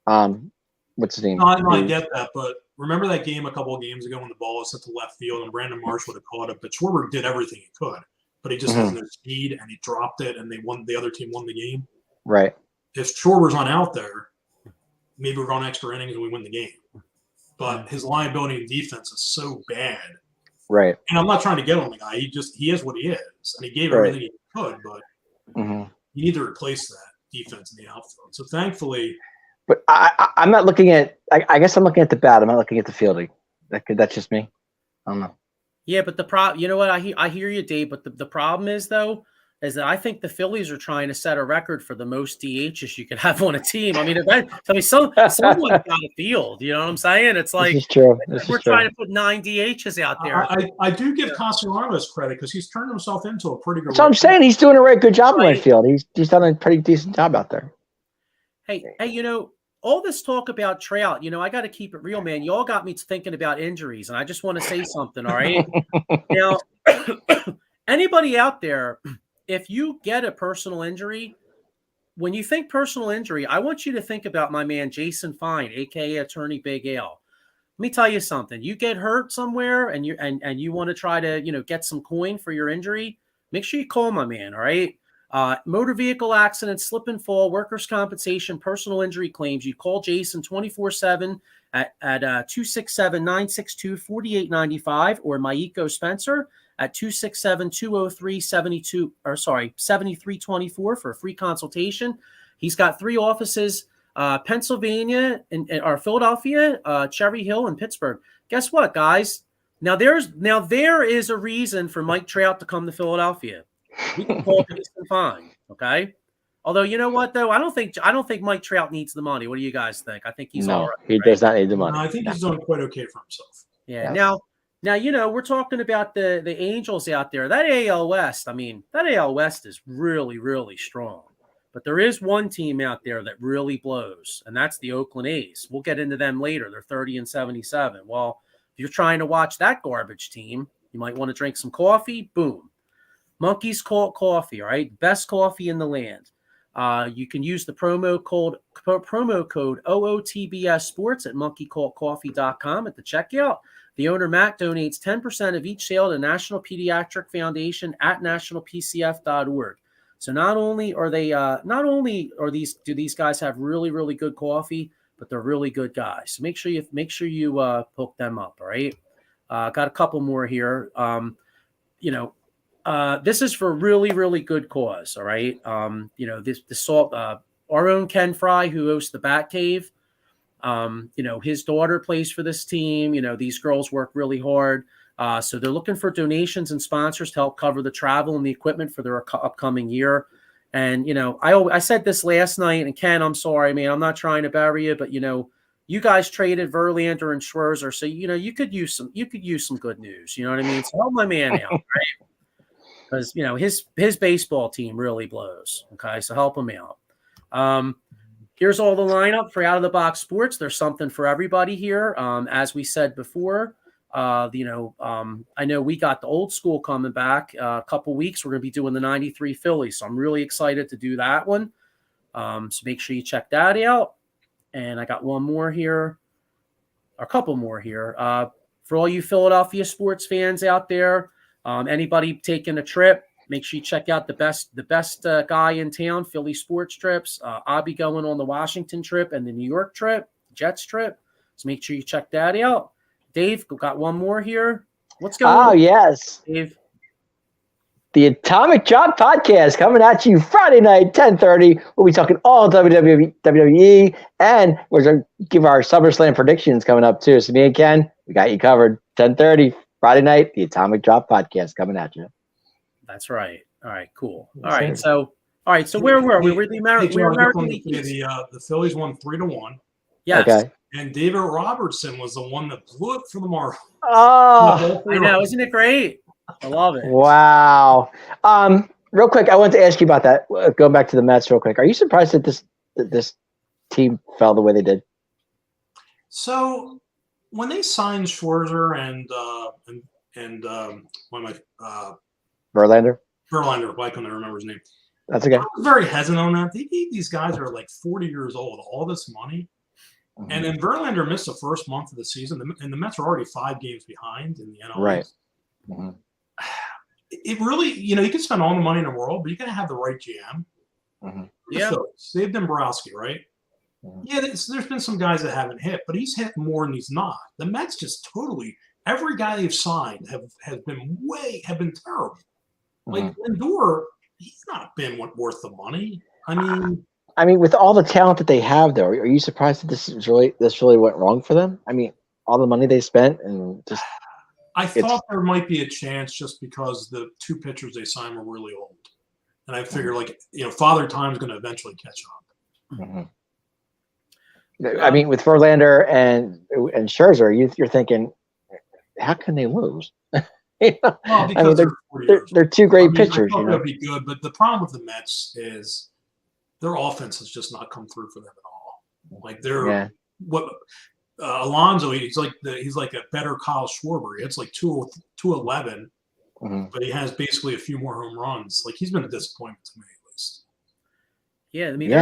What's his name? No, I get that, but remember that game a couple of games ago when the ball was set to left field and Brandon Marsh would have caught it, but Schwarber did everything he could. But he just has no speed, and he dropped it, and the other team won the game. Right. If Schwarber's not out there, maybe we're going extra innings and we win the game. But his liability in defense is so bad. Right. And I'm not trying to get on the guy. He is what he is, and he gave everything he could. But you need to replace that defense in the outfield. So thankfully, but I'm not looking at. I guess I'm looking at the bat. I'm not looking at the fielding. That's just me. I don't know. Yeah, but you know what? I hear you, Dave. But the problem is though, is that I think the Phillies are trying to set a record for the most DHs you could have on a team. I mean, someone got a field. You know what I'm saying? It's like this is true. we're trying to put 9 DHs out there. I do give Castellanos credit because he's turned himself into a pretty good. That's what I'm saying. He's doing a very good job in right field. He's done a pretty decent job out there. Hey, you know, all this talk about Trout, you know, I got to keep it real, man. You all got me thinking about injuries, and I just want to say something, all right? Now, anybody out there, if you get a personal injury, when you think personal injury, I want you to think about my man Jason Fine, aka Attorney Big Al. Let me tell you something. You get hurt somewhere and you want to try to, you know, get some coin for your injury, make sure you call my man, all right? Motor vehicle accident, slip and fall, workers' compensation, personal injury claims. You call Jason 24/7 at 267-962-4895 or Maiko Spencer at 267-203-7324 for a free consultation. He's got 3 offices, Pennsylvania or Philadelphia, Cherry Hill, and Pittsburgh. Guess what, guys? Now there is a reason for Mike Trout to come to Philadelphia. We can call Jason Fine, okay? Although, you know what, though? I don't think Mike Trout needs the money. What do you guys think? I think he's all right. He does not need the money. No, I think he's doing quite okay for himself. Yeah. Now, you know, we're talking about the Angels out there. That AL West, I mean, that AL West is really, really strong. But there is one team out there that really blows, and that's the Oakland A's. We'll get into them later. They're 30-77. Well, if you're trying to watch that garbage team, you might want to drink some coffee. Boom. Monkey's Coffee, all right? Best coffee in the land. You can use the promo code OOTBS Sports at monkeycultcoffee.com at the checkout. The owner, Matt, donates 10% of each sale to National Pediatric Foundation at nationalpcf.org. So not only do these guys have really, really good coffee, but they're really good guys. So make sure you hook them up, all right? Got a couple more here. This is for a really, really good cause. All right. Our own Ken Fry, who hosts the Bat Cave, his daughter plays for this team. You know, these girls work really hard. So they're looking for donations and sponsors to help cover the travel and the equipment for their upcoming year. And, you know, I said this last night, and Ken, I'm sorry, man, I'm not trying to bury you, but, you know, you guys traded Verlander and Scherzer. So, you know, you could use some good news. You know what I mean? So help my man out, right? Because, you know, his baseball team really blows. Okay, so help him out. Here's all the lineup for Out of the Box Sports. There's something for everybody here. As we said before, I know we got the old school coming back. A couple weeks, we're going to be doing the 93 Phillies. So I'm really excited to do that one. So make sure you check that out. And I got one more here, a couple more here. For all you Philadelphia sports fans out there, anybody taking a trip, make sure you check out the best guy in town, Philly Sports Trips. I'll be going on the Washington trip and the New York trip, Jets trip. So make sure you check that out. Dave, got one more here. What's going on? Oh, yes. Dave? The Atomic Drop Podcast coming at you Friday night, 10:30. We'll be talking all WWE, and we're going to give our SummerSlam predictions coming up, too. So me and Ken, we got you covered. 10:30, Friday night, the Atomic Drop Podcast coming at you. That's right. All right, cool. All right, so where were we? We're the American League. The Phillies won 3-1. Yes. Okay. And David Robertson was the one that blew it for the Marlins. Oh, I know. Isn't it great? I love it. Wow. Real quick, I want to ask you about that. Go back to the Mets real quick. Are you surprised that this team fell the way they did? So when they signed Scherzer and Verlander, why can't I remember his name? That's okay. I was very hesitant on that. They gave these guys who are like 40 years old all this money. Mm-hmm. And then Verlander missed the first month of the season, and the Mets are already 5 games behind in the NL. Right. Mm-hmm. It really, you can spend all the money in the world, but you got to have the right GM. Mm-hmm. Yeah. Dave Dombrowski, right? Mm-hmm. Yeah, there's been some guys that haven't hit, but he's hit more than he's not. The Mets just totally, every guy they've signed have been terrible. Mm-hmm. Like Lindor, he's not been worth the money. I mean, with all the talent that they have, though, are you surprised that this really went wrong for them? I mean, all the money they spent and just I thought there might be a chance just because the two pitchers they signed were really old. And I figure, Father Time's going to eventually catch up. Mm-hmm. I mean, with Verlander and Scherzer, you're thinking, how can they lose? Well, I mean, they're two great pitchers. They'll be good, but the problem with the Mets is their offense has just not come through for them at all. Like Alonso, he's like a better Kyle Schwarber. He hits like 211, but he has basically a few more home runs. Like he's been a disappointment to me at least. Yeah, I mean,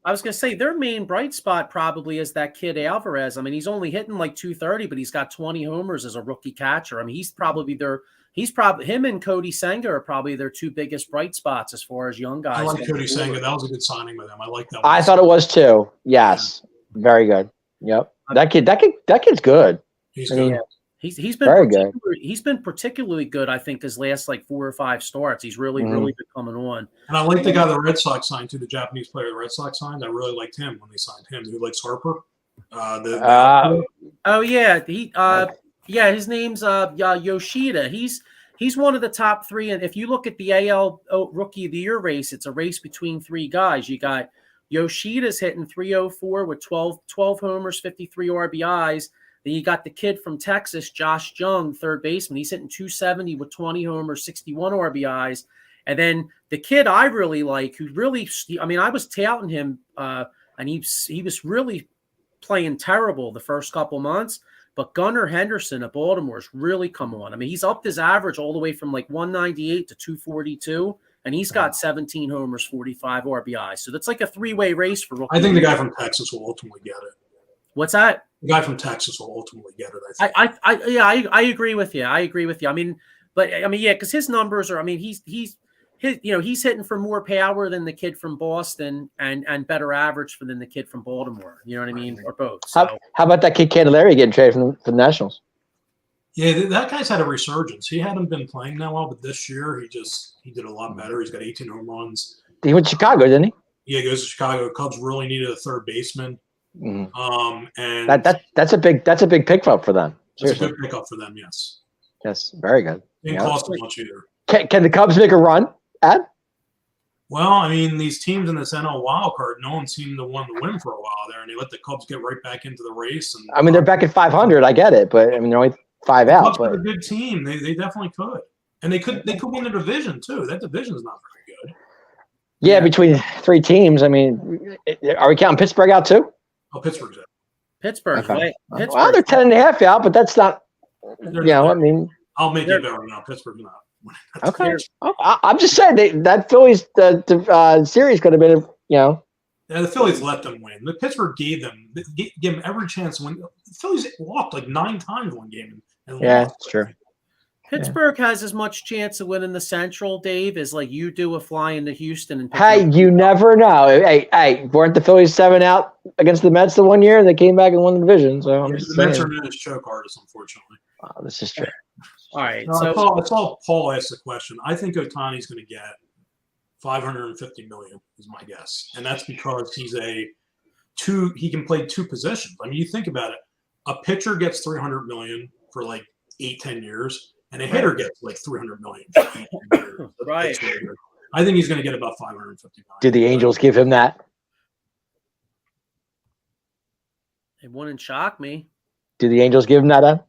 I was going to say their main bright spot probably is that kid Alvarez. I mean, he's only hitting like 230, but he's got 20 homers as a rookie catcher. I mean, he's probably him and Cody Senga are probably their two biggest bright spots as far as young guys. I like Cody Senga. That was a good signing by them. I like that. I thought it was too. Yes, very good. Yep, that kid's good. He's good. He's been very good. He's been particularly good, I think, his last like 4 or 5 starts. He's really been coming on. And I like the guy the Red Sox signed too, the Japanese player the Red Sox signed. I really liked him when they signed him. Who likes Harper? Oh yeah, his name's Yoshida. He's one of the top 3. And if you look at the AL Rookie of the Year race, it's a race between 3 guys. You got Yoshida's hitting 304 with 12 homers, 53 RBIs. Then you got the kid from Texas, Josh Jung, third baseman. He's hitting 270 with 20 homers, 61 RBIs. And then the kid I really like, who really, I mean, I was touting him, and he was really playing terrible the first couple months. But Gunnar Henderson of Baltimore's really come on. I mean, he's upped his average all the way from like 198 to 242, and he's got 17 homers, 45 RBIs. So that's like a 3-way race for rookie. I think the guy from Texas will ultimately get it. What's that? The guy from Texas will ultimately get it. I think. I agree with you. I mean, because his numbers are. I mean, he's hitting for more power than the kid from Boston and better average than the kid from Baltimore. You know what I mean, or both. So. How about that kid Candelaria getting traded from the Nationals? Yeah, that guy's had a resurgence. He hadn't been playing that well, but this year he did a lot better. He's got 18 home runs. He went to Chicago, didn't he? Yeah, he goes to Chicago. Cubs really needed a third baseman. And that's a big pickup for them. Seriously. That's a good pickup for them. Yes. Yes, very good. Didn't cost them much either. Can the Cubs make a run? Ed? Well, I mean, these teams in this NL wild card, no one seemed to want to win for a while there, and they let the Cubs get right back into the race. And I mean, they're back at 500. I get it, but I mean, they're only 5 out. Cubs are a good team. They definitely could, and they could win the division too. That division is not very good. Yeah, between 3 teams. I mean, are we counting Pittsburgh out too? Oh, Pittsburgh's out. Pittsburgh. Okay. Well, they're 10.5 out, but that's not. I mean, I'll make it better now. Pittsburgh's not. Okay. I'm just saying that Phillies series could have been, Yeah, the Phillies let them win. The Pittsburgh gave them every chance to win. The Phillies walked like 9 times one game. And lost. It's true. Pittsburgh has as much chance of winning the Central, Dave, as like you do of flying to Houston. And hey, you never know. Hey, weren't the Phillies 7 out against the Mets the one year? They came back and won the division. So the Mets are known as choke artists, unfortunately. Oh, this is true. All right. I saw Paul ask the question. I think Ohtani's going to get $550 million is my guess, and that's because he can play 2 positions. I mean, you think about it. A pitcher gets $300 million for like 8-10 years. And a hitter gets like $300 million. Right. I think he's going to get about $550 million. Did the Angels give him that? It wouldn't shock me. Did the Angels give him that?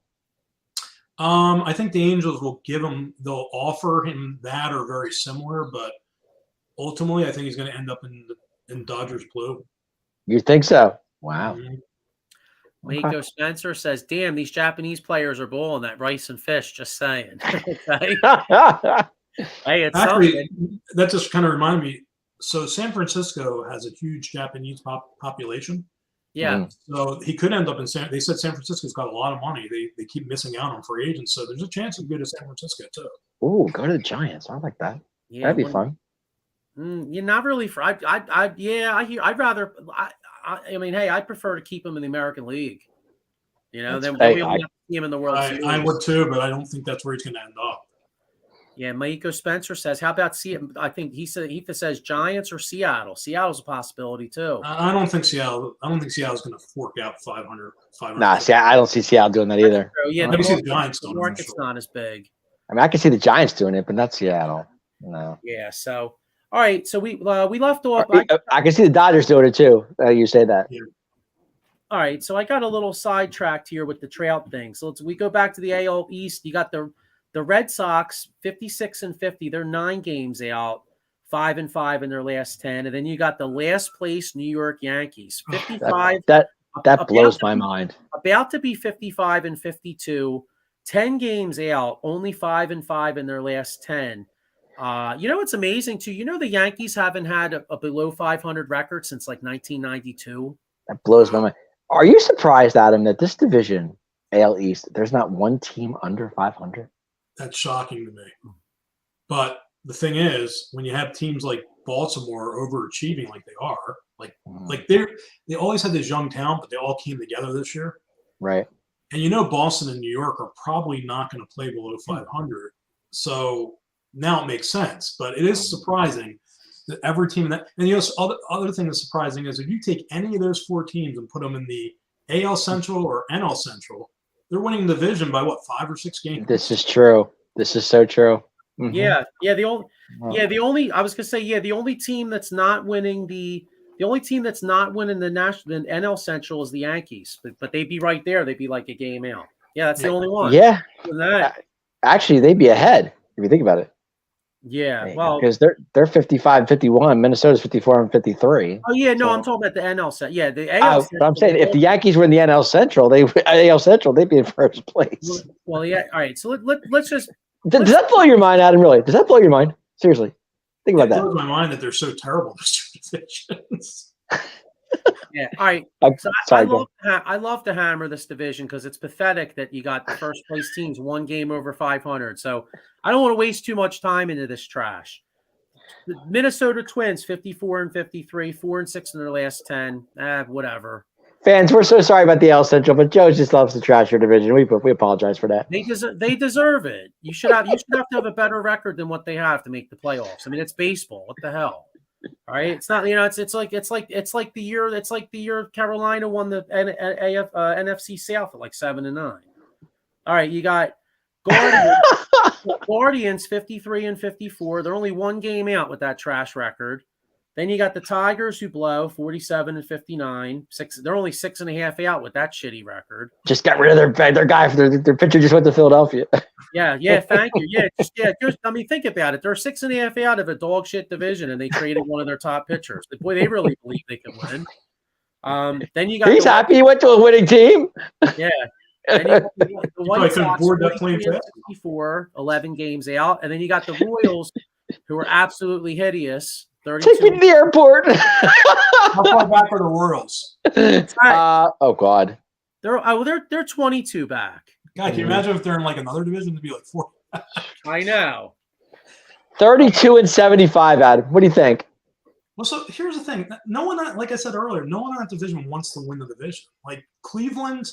I think the Angels will give him. They'll offer him that or very similar, but ultimately, I think he's going to end up in Dodgers blue. You think so? Wow. Mm-hmm. Mako Spencer says, damn, these Japanese players are balling that rice and fish, just saying. Hey, it's actually, something. That just kind of reminded me. So San Francisco has a huge Japanese population. Yeah. So he could end up in they said San Francisco's got a lot of money. They keep missing out on free agents. So there's a chance he'll go to San Francisco too. Ooh, go to the Giants. I like that. Yeah, that'd be fun. You're not really for I'd rather I mean, hey, I prefer to keep him in the American League. Then we only have to see him in the World Series. I would too, but I don't think that's where he's going to end up. Yeah, Maiko Spencer says, how about I think he says Giants or Seattle. Seattle's a possibility too. I don't think Seattle's going to fork out 500. Nah, see, I don't see Seattle doing that either. Yeah, the Giants the market's not as big. I mean, I can see the Giants doing it, but not Seattle. No. Yeah. So, all right. So we left off. I can see the Dodgers doing it too. You say that. Yeah. All right. So I got a little sidetracked here with the trout thing. So we go back to the AL East. You got the Red Sox 56-50. They're 9 games out, 5-5 in their last 10, and then you got the last place New York Yankees 55. That blows my mind. About to be 55-52. 10 games out, only 5-5 in their last 10. It's amazing too. The Yankees haven't had a below 500 record since like 1992. That blows my mind. Are you surprised, Adam, that this division, AL East, there's not one team under 500? That's shocking to me. But the thing is, when you have teams like Baltimore overachieving like they are, like they always had this young talent, but they all came together this year. Right. And Boston and New York are probably not going to play below 500. So now it makes sense. But it is surprising that every team other thing that's surprising is if you take any of those 4 teams and put them in the AL Central or NL Central, they're winning the division by 5 or 6 games. This is true. This is so true. Mm-hmm. The only team that's not winning the only team that's not winning the NL Central is the Yankees, but they'd be right there. They'd be like a game out. Yeah, that's the only one. Yeah. Actually, they'd be ahead if you think about it. Yeah, well, because they're 55-51. Minnesota's 54-53. Oh yeah, no, I'm talking about the NL Central. Yeah, the AL. But I'm saying if the Yankees were in the NL Central, AL Central, they'd be in first place. Well, yeah. All right, so let's just. Does that blow your mind, Adam? Really? Does that blow your mind? Seriously, think about that. It blows my mind that they're so terrible. Those divisions. Yeah. All right. So I love to hammer this division because it's pathetic that you got the first place teams 1 game over 500. So I don't want to waste too much time into this trash. The Minnesota Twins 54-53, 4-6 in their last 10. Whatever. Fans, we're so sorry about the AL Central, but Joe just loves to trash your division. We apologize for that. They deserve it. You should have to have a better record than what they have to make the playoffs. I mean, it's baseball. What the hell? All right, it's not. It's like the year Carolina won the NFC South at like 7-9. All right, you got Guardians 53-54. They're only 1 game out with that trash record. Then you got the Tigers who blow 47-59. They're only 6.5 out with that shitty record. Just got rid of their guy. Their pitcher just went to Philadelphia. Yeah. Thank you. I mean, think about it. They're 6.5 out of a dog shit division, and they traded one of their top pitchers. Boy, they really believe they can win. Then you got. He's happy he went to a winning team. Yeah. Then you got the White Sox 54, 11 games out, and then you got the Royals, who are absolutely hideous. 32. Take me to the airport. How far back are the Royals? Oh God. They're 22 back. God, can you imagine if they're in like another division to be like 4? I know. 32-75, Adam. What do you think? Well, so here's the thing. No one, like I said earlier, no one in that division wants to win the division. Like Cleveland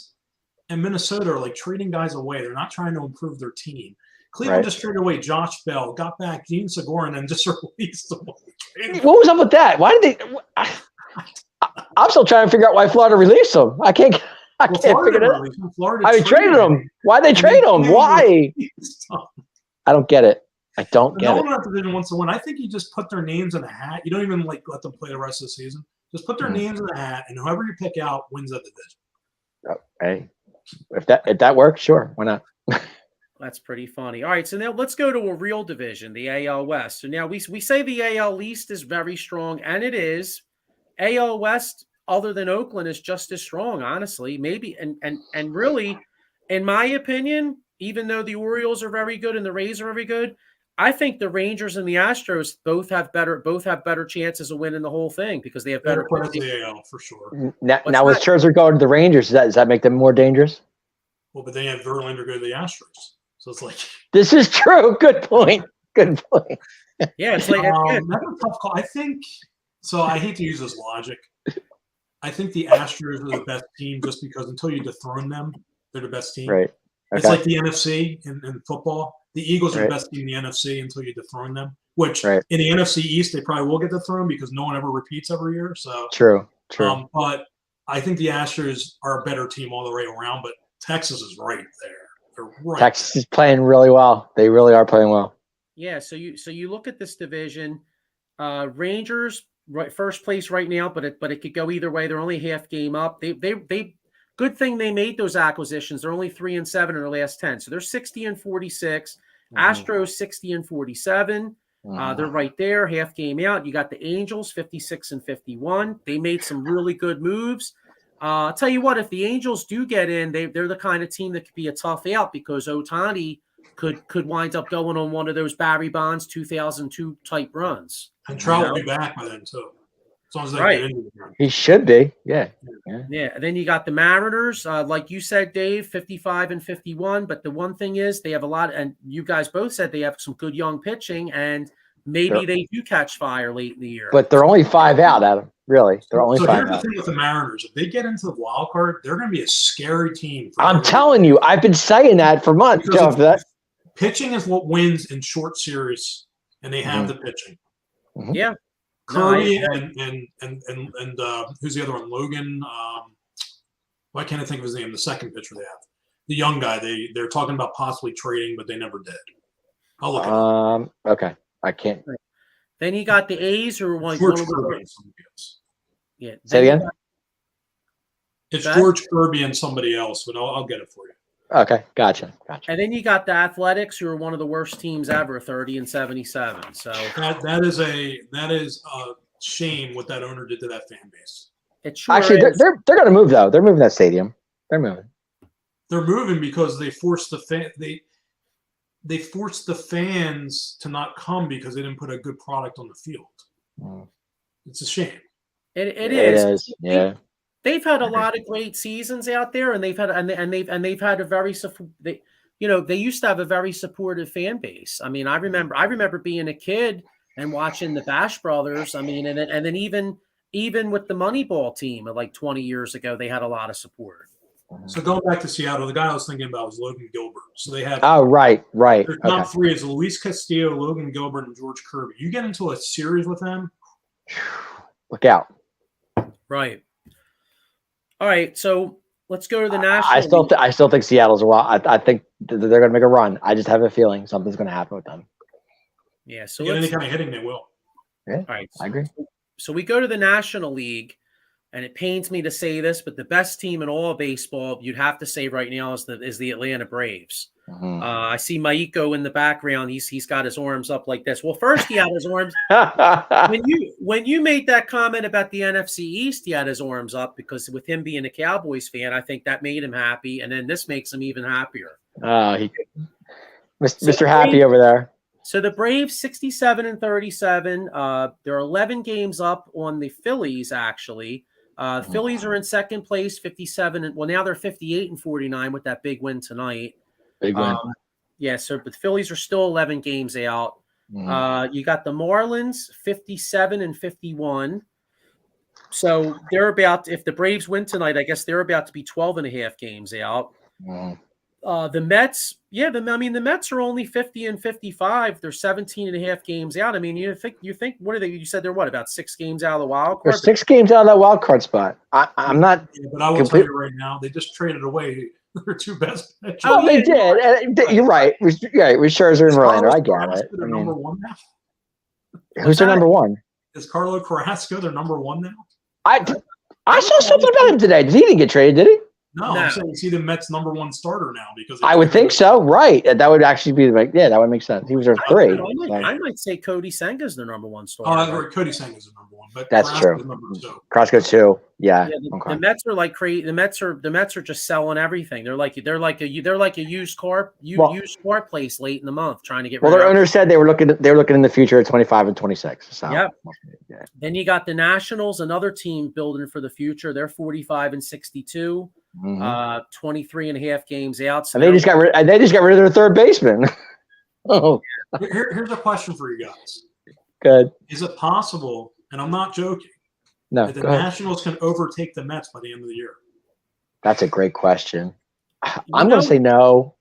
and Minnesota are like trading guys away. They're not trying to improve their team. Cleveland just traded away Josh Bell, got back Gene Segura, and then just released them. What was up with that? Why did they? I'm still trying to figure out why Florida released them. I can't figure it out. I traded them. Why'd they trade them? Why? I don't get it. I don't get it. No one in that division wants to win. I think you just put their names in a hat. You don't even let them play the rest of the season. Just put their names in the hat, and whoever you pick out wins that division. Hey, if that works, sure, why not? That's pretty funny. All right, so now let's go to a real division, the AL West. So now we say the AL East is very strong, and it is. AL West, other than Oakland, is just as strong, honestly. Maybe and really, in my opinion, even though the Orioles are very good and the Rays are very good, I think the Rangers and the Astros both have better chances of winning the whole thing because they have better players in the AL for sure. Now with Scherzer going to the Rangers, does that make them more dangerous? Well, but they have Verlander go to the Astros. So it's like this is true. Good point. Yeah, it's like that's a tough call. I think so. I hate to use this logic. I think the Astros are the best team just because until you dethrone them, they're the best team. Right. Okay. It's like the NFC in football. The Eagles are Right. the best team in the NFC until you dethrone them. Which Right. in the NFC East they probably will get dethroned because no one ever repeats every year. So True. but I think the Astros are a better team all the way around. But Texas is right there. They're right. Texas is playing really well. They really are playing well. Yeah. So you look at this division. Rangers right first place right now, but it could go either way. They're only half game up. They good thing they made those acquisitions. They're only 3-7 in their last 10, so they're 60-46. Astros 60-47. They're right there, half game out. You got the Angels 56-51. They made some really good moves. I'll tell you what, if the Angels do get in, they're the kind of team that could be a tough out because Ohtani could wind up going on one of those Barry Bonds 2002 type runs. And Trout will be back by then too, as long as they get into the run. He should be. Yeah. Yeah. And then you got the Mariners, like you said, Dave, 55-51. But the one thing is they have a lot, and you guys both said they have some good young pitching, and maybe they do catch fire late in the year. But they're only 5 out, Adam. Really, they're only 5 out. So here's the thing with the Mariners: if they get into the wild card, they're going to be a scary team. I'm telling you, I've been saying that for months. Pitching is what wins in short series, and they have the pitching. Yeah. Kirby and who's the other one? Logan. Why can't I think of his name? The second pitcher they have, the young guy. They're talking about possibly trading, but they never did. I'll look at it. Okay, I can't. Then you got the A's, who are one of the. Yeah. Say it again. It's George Kirby and somebody else, but I'll get it for you. Okay, gotcha. And then you got the Athletics, who are one of the worst teams ever, 30-77. So that is a shame what that owner did to that fan base. It sure Actually, is. they're going to move though. They're moving that stadium. They're moving. They're moving because they forced they forced the fans to not come because they didn't put a good product on the field. It's a shame. It is. Yeah. They've had a lot of great seasons out there, and they've had a very they used to have a very supportive fan base. I mean, I remember being a kid and watching the Bash Brothers. I mean, and then even with the Moneyball team like 20 years ago, they had a lot of support. So going back to Seattle, the guy I was thinking about was Logan Gilbert. So they have right. Their top three is Luis Castillo, Logan Gilbert, and George Kirby. You get into a series with them, look out. Right. All right, so let's go to the National. I still think Seattle's I think they're going to make a run. I just have a feeling something's going to happen with them. Yeah. So any kind of hitting, they will. Yeah. All right. I agree. So we go to the National League, and it pains me to say this, but the best team in all of baseball, you'd have to say right now, is the Atlanta Braves. I see Maiko in the background. He's got his arms up like this. Well, first he had his arms. when you made that comment about the NFC East, he had his arms up because with him being a Cowboys fan, I think that made him happy, and then this makes him even happier. Mr. Happy over there. So the Braves 67-37. They're 11 games up on the Phillies. Actually, Phillies are in second place, 57. Well, now they're 58-49 with that big win tonight. Big win. So but the Phillies are still 11 games out. You got the Marlins 57-51. So they're about, if the Braves win tonight, I guess they're about to be 12.5 games out. The Mets, the Mets are only 50-55. They're 17.5 games out. I mean, you think what are they? You said they're what, about 6 games out of the wild card? They're 6 games out of that wild card spot. I'm not. Yeah, but I will tell you right now, they just traded away their 2 best pitchers. Oh, they did. You're right. We Scherzer and Verlander. I get it. They're number 1 now. Who's their number 1? Is Carlos Carrasco their number 1 now? I saw something about him today. He didn't get traded, did he? No, I'm saying is he the Mets' number 1 starter now? Because I would think so. Right. That would actually be that would make sense. He was their 3. I might say Cody Senga's their number 1 starter. Right. Cody Senga's the number 1, but that's true. Number 2. Carrasco 2. Yeah. The Mets are like crazy. The Mets are just selling everything. They're like a used car place late in the month trying to get. Well, their owner said they were looking in the future at 25 and 26. So yeah. Then you got the Nationals, another team building for the future. They're 45-62. 23.5 games out. So and they just got rid of their third baseman. Here's a question for you guys. Good. Is it possible, and I'm not joking, that the Nationals can overtake the Mets by the end of the year? That's a great question. I'm going to say no.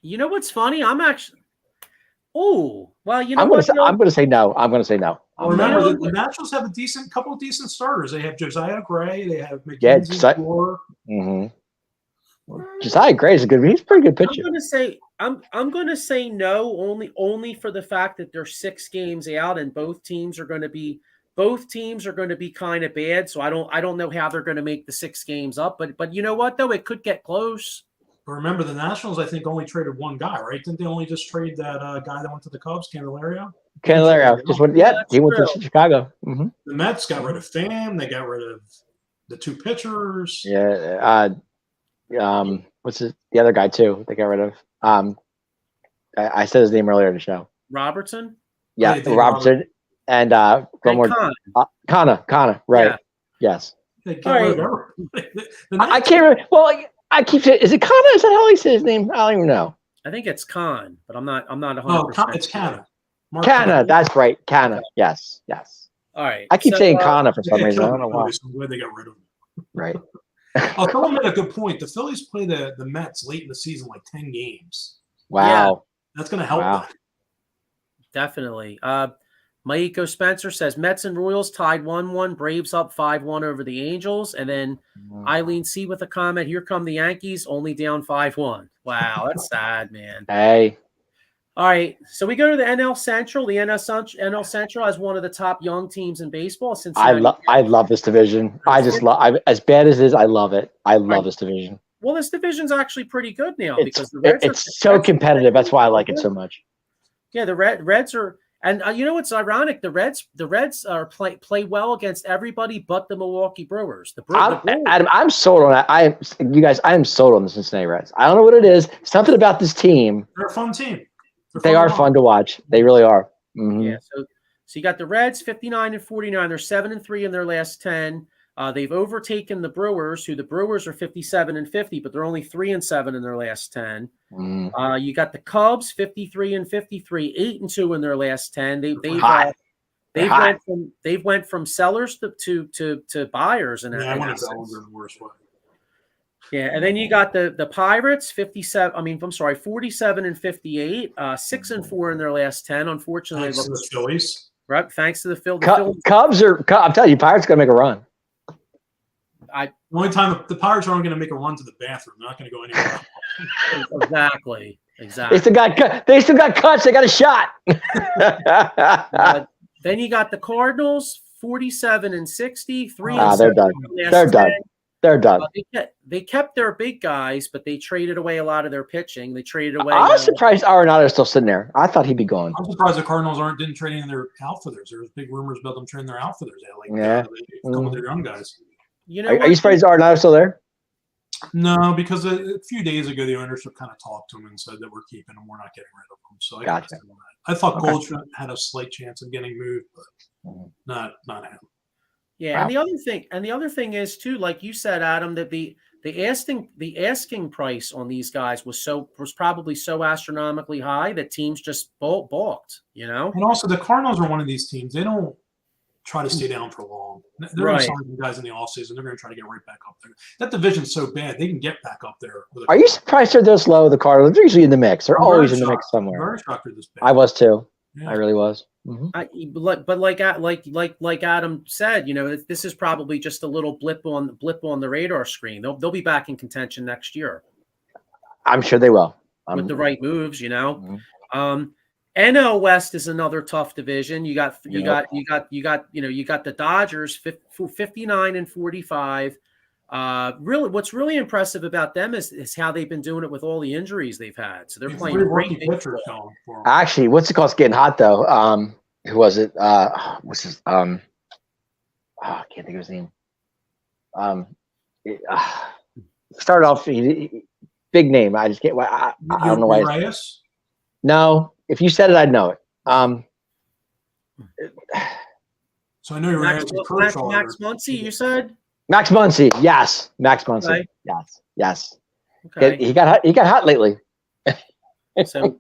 You know what's funny? I'm actually. Oh, well, you know I'm going to say no. I'm going to say no. Well, remember, the Nationals have a couple of decent starters. They have Josiah Gray. They have McKenzie Gore. Josiah Gray is a good. He's a pretty good pitcher. I'm going to say no only for the fact that they're 6 games out and both teams are going to be kind of bad. So I don't know how they're going to make the 6 games up. But you know what though, it could get close. But remember, the Nationals, I think, only traded one guy, right? Didn't they only just trade that guy that went to the Cubs, Candelario? Candelario just went. Yeah, he went to Chicago. The Mets got rid of Pham. They got rid of the 2 pitchers. Yeah. What's the other guy too? They got rid of. I said his name earlier in the show. Robertson. Yeah, Robertson and one more. Kana. Right. Yeah. Yes. I can't remember. Well, I keep saying, is it Kana? Is that how he says his name? I don't even know. I think it's Khan, but I'm not 100%. No, it's Kana. Kana, that's right. Kana. Yes. All right. I keep saying Kana for some reason. I don't know why. They got rid of him. Right. Someone made a good point. The Phillies play the Mets late in the season, like 10 games. Wow. Yeah, that's going to help them. Definitely. Maiko Spencer says Mets and Royals tied 1-1, Braves up 5-1 over the Angels. And then Eileen C with a comment, here come the Yankees, only down 5-1. Wow, that's sad, man. Hey. All right, so we go to the NL Central. The NL Central has one of the top young teams in baseball. I love this division. As bad as it is, I love it. I love this division. Well, this division's actually pretty good now because it's so competitive. That's why I like it so much. Yeah, the Reds are. And you know what's ironic? The Reds are play well against everybody but the Milwaukee Brewers. Adam, I'm sold on that. I am sold on the Cincinnati Reds. I don't know what it is. Something about this team. They're a fun team. They are fun to watch. They really are. Mm-hmm. Yeah. So you got the Reds 59-49. They're 7-3 in their last 10. They've overtaken the Brewers, who the Brewers are 57-50, but they're only 3-7 in their last 10. You got the Cubs 53-53, 8-2 in their last 10. They've went from sellers to buyers in I want to sell them in the worst way. Yeah, and then you got the Pirates 47-58, 6-4 in their last 10. Unfortunately, thanks to the Phillies. Right, thanks to the Phillies. Cubs are. I'm telling you, Pirates gonna make a run. The only time the Pirates aren't going to make a run to the bathroom, they're not going to go anywhere. Exactly. They still got cuts. They got a shot. Then you got the Cardinals 47-60, 3-7. They're done. They kept their big guys, but they traded away a lot of their pitching. They traded away. I was surprised Arenado's still sitting there. I thought he'd be gone. I'm surprised the Cardinals didn't trade any of their outfielders. There was big rumors about them trading their outfielders. They come with their young guys. You know, are you surprised Arenado's still there? No, because a few days ago the ownership kind of talked to him and said that we're keeping him, we're not getting rid of him. So I thought Goldschmidt had a slight chance of getting moved, but not him. Yeah, wow. and the other thing is too, like you said, Adam, that the asking price on these guys was probably so astronomically high that teams just balked, you know. And also the Cardinals are one of these teams. They don't try to stay down for long. They're going to sign guys in the offseason. They're going to try to get right back up there. That division's so bad, they can get back up there. Are you surprised they're this low, the Cardinals? They're usually in the mix. They're always in the mix somewhere. Very shocked they're this bad. I was too. Yeah. I really was. Mm-hmm. But like Adam said, you know, this is probably just a little blip on the radar screen. They'll be back in contention next year. I'm sure they will. With the right moves, you know. NL West is another tough division. You got the Dodgers 59-45. Really, what's really impressive about them is how they've been doing it with all the injuries they've had. So they're playing great pitchers. Actually, what's it called? It's getting hot though. Who was it? What's his? I can't think of his name. Started off big name. I just can't. I don't know why. Reyes? No. If you said it, I'd know it. So I know you're Max Muncy, you said? Max Muncy, yes. Max Muncy, okay. Yes. Okay. He got hot lately. So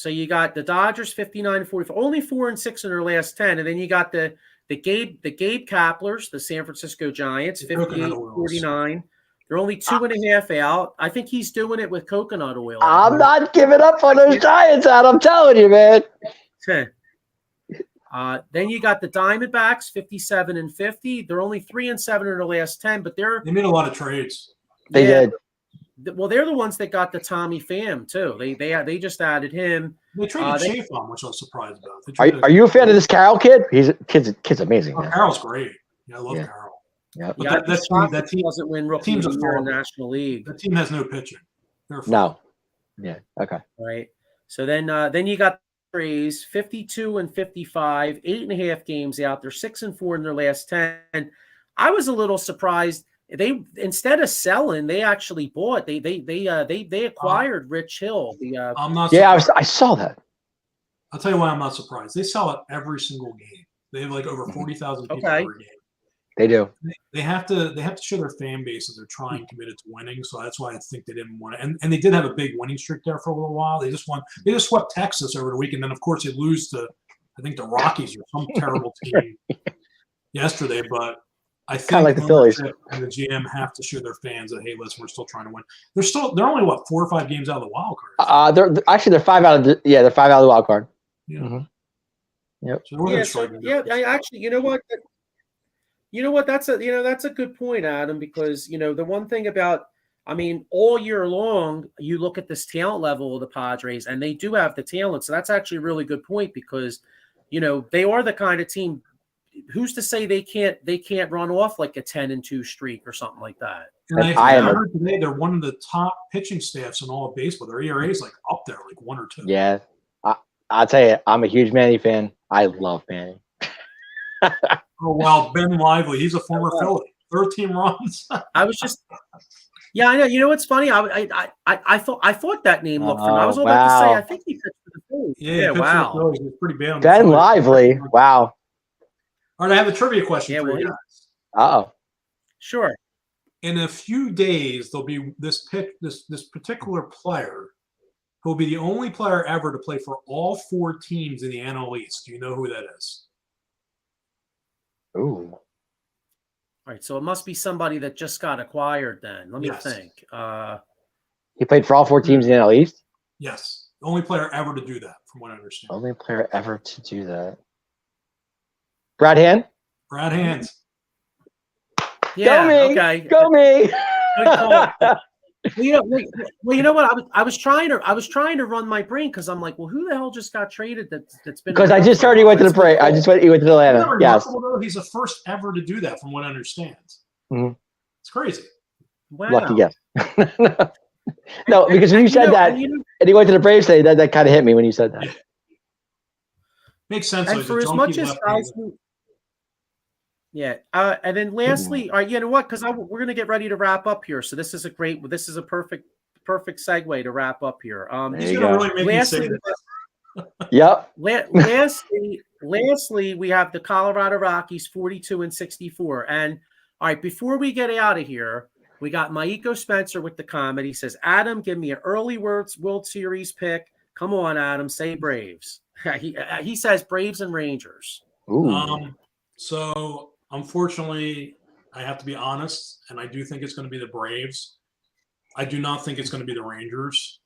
you got the Dodgers 59-44, only 4-6 in their last 10, and then you got the Gabe Kaplers, the San Francisco Giants 58-49. They're only 2.5 out. I think he's doing it with coconut oil. I'm not giving up on those Giants, Adam. I'm telling you, man. Then you got the Diamondbacks, 57 and 50. They're only 3 and 7 in their last 10, but they made a lot of trades. They did. Well, they're the ones that got the Tommy Pham too. They just added him. They traded Chafin, which I was surprised about. Are you a fan of this Carroll kid? Kid's amazing. Oh, Carroll's great. Yeah, I love Carroll. Yeah, that team doesn't win Rookie of the Year in the National League. That team has no pitching. No. Yeah. Okay. Right. So then you got the Rays, 52 and 55, 8.5 games out. They're 6 and 4 in their last 10. I was a little surprised. They instead of selling, they actually bought. They acquired Rich Hill. I'm not. Yeah, I saw that. I'll tell you why I'm not surprised. They sell it every single game. They have like over 40,000 people every game. They do. They have to show their fan base that they're trying committed to winning. So that's why I think they didn't want it. And they did have a big winning streak there for a little while. They just swept Texas over the weekend. Then of course they lose to I think the Rockies or some terrible team yesterday. But I think kind of like the Phillies and the GM have to show their fans that, hey, listen, we're still trying to win. They're only 4 or 5 games out of the wild card. They're 5 out of the they're 5 out of the wild card. Yeah. Mm-hmm. Yep. I actually, you know what? That's a good point, Adam, because the one thing about, all year long, you look at this talent level of the Padres, and they do have the talent. So that's actually a really good point because, they are the kind of team. Who's to say they can't run off like a 10-2 streak or something like that? And I heard today they're one of the top pitching staffs in all of baseball. Their ERA is like up there, like 1 or 2. Yeah, I'll tell you, I'm a huge Manny fan. I love Manny. Oh wow, Ben Lively, he's a former Philly. 13 runs. I was just, I know. You know what's funny? I thought that name looked familiar. I was about to say I think he pitched for the Phillies. Yeah, wow, for the Phillies. He's pretty bad. Ben Lively, wow. All right, I have a trivia question for you guys. Uh-oh. Sure. In a few days, there'll be this particular player who will be the only player ever to play for all 4 teams in the NL East. Do you know who that is? Ooh. All right, so it must be somebody that just got acquired then. Let me think. He played for all 4 teams in the NL East? Yes. The only player ever to do that, from what I understand. Only player ever to do that. Brad Hand? Brad Hand. Yeah, go me. Okay. Go me. Well, you know what? I was trying to run my brain because I'm like, well, who the hell just got traded? That's been because I just heard he went to the break. He went to Atlanta. Yes, he's the first ever to do that, from what I understand. Mm-hmm. It's crazy. Wow. Lucky guess. No, because when you said that, and he went to the Braves today, that kind of hit me when you said that. Yeah. Makes sense. And for as much as guys who. Yeah, and then lastly, all right, you know what? Because we're going to get ready to wrap up here. So this is a perfect segue to wrap up here. He's going to really make me say this. Yep. Lastly, we have the Colorado Rockies, 42 and 64. And all right, before we get out of here, we got Maiko Spencer with the comment. He says, "Adam, give me an early World Series pick. Come on, Adam, say Braves." He says Braves and Rangers. Ooh. So. Unfortunately, I have to be honest, and I do think it's going to be the Braves. I do not think it's going to be the Rangers.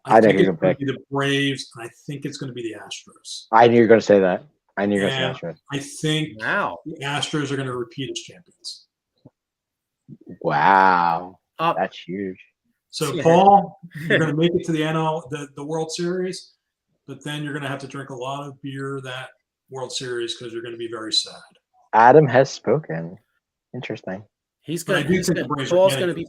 I think it's going to be the Braves, and I think it's going to be the Astros. I knew you were going to say that. I knew you were going to say Astros. I think the Astros are going to repeat as champions. Wow. That's huge. So, Paul, you're going to make it to the NL, the World Series, but then you're going to have to drink a lot of beer that World Series because you're going to be very sad. Adam has spoken. Interesting. Paul's going to be.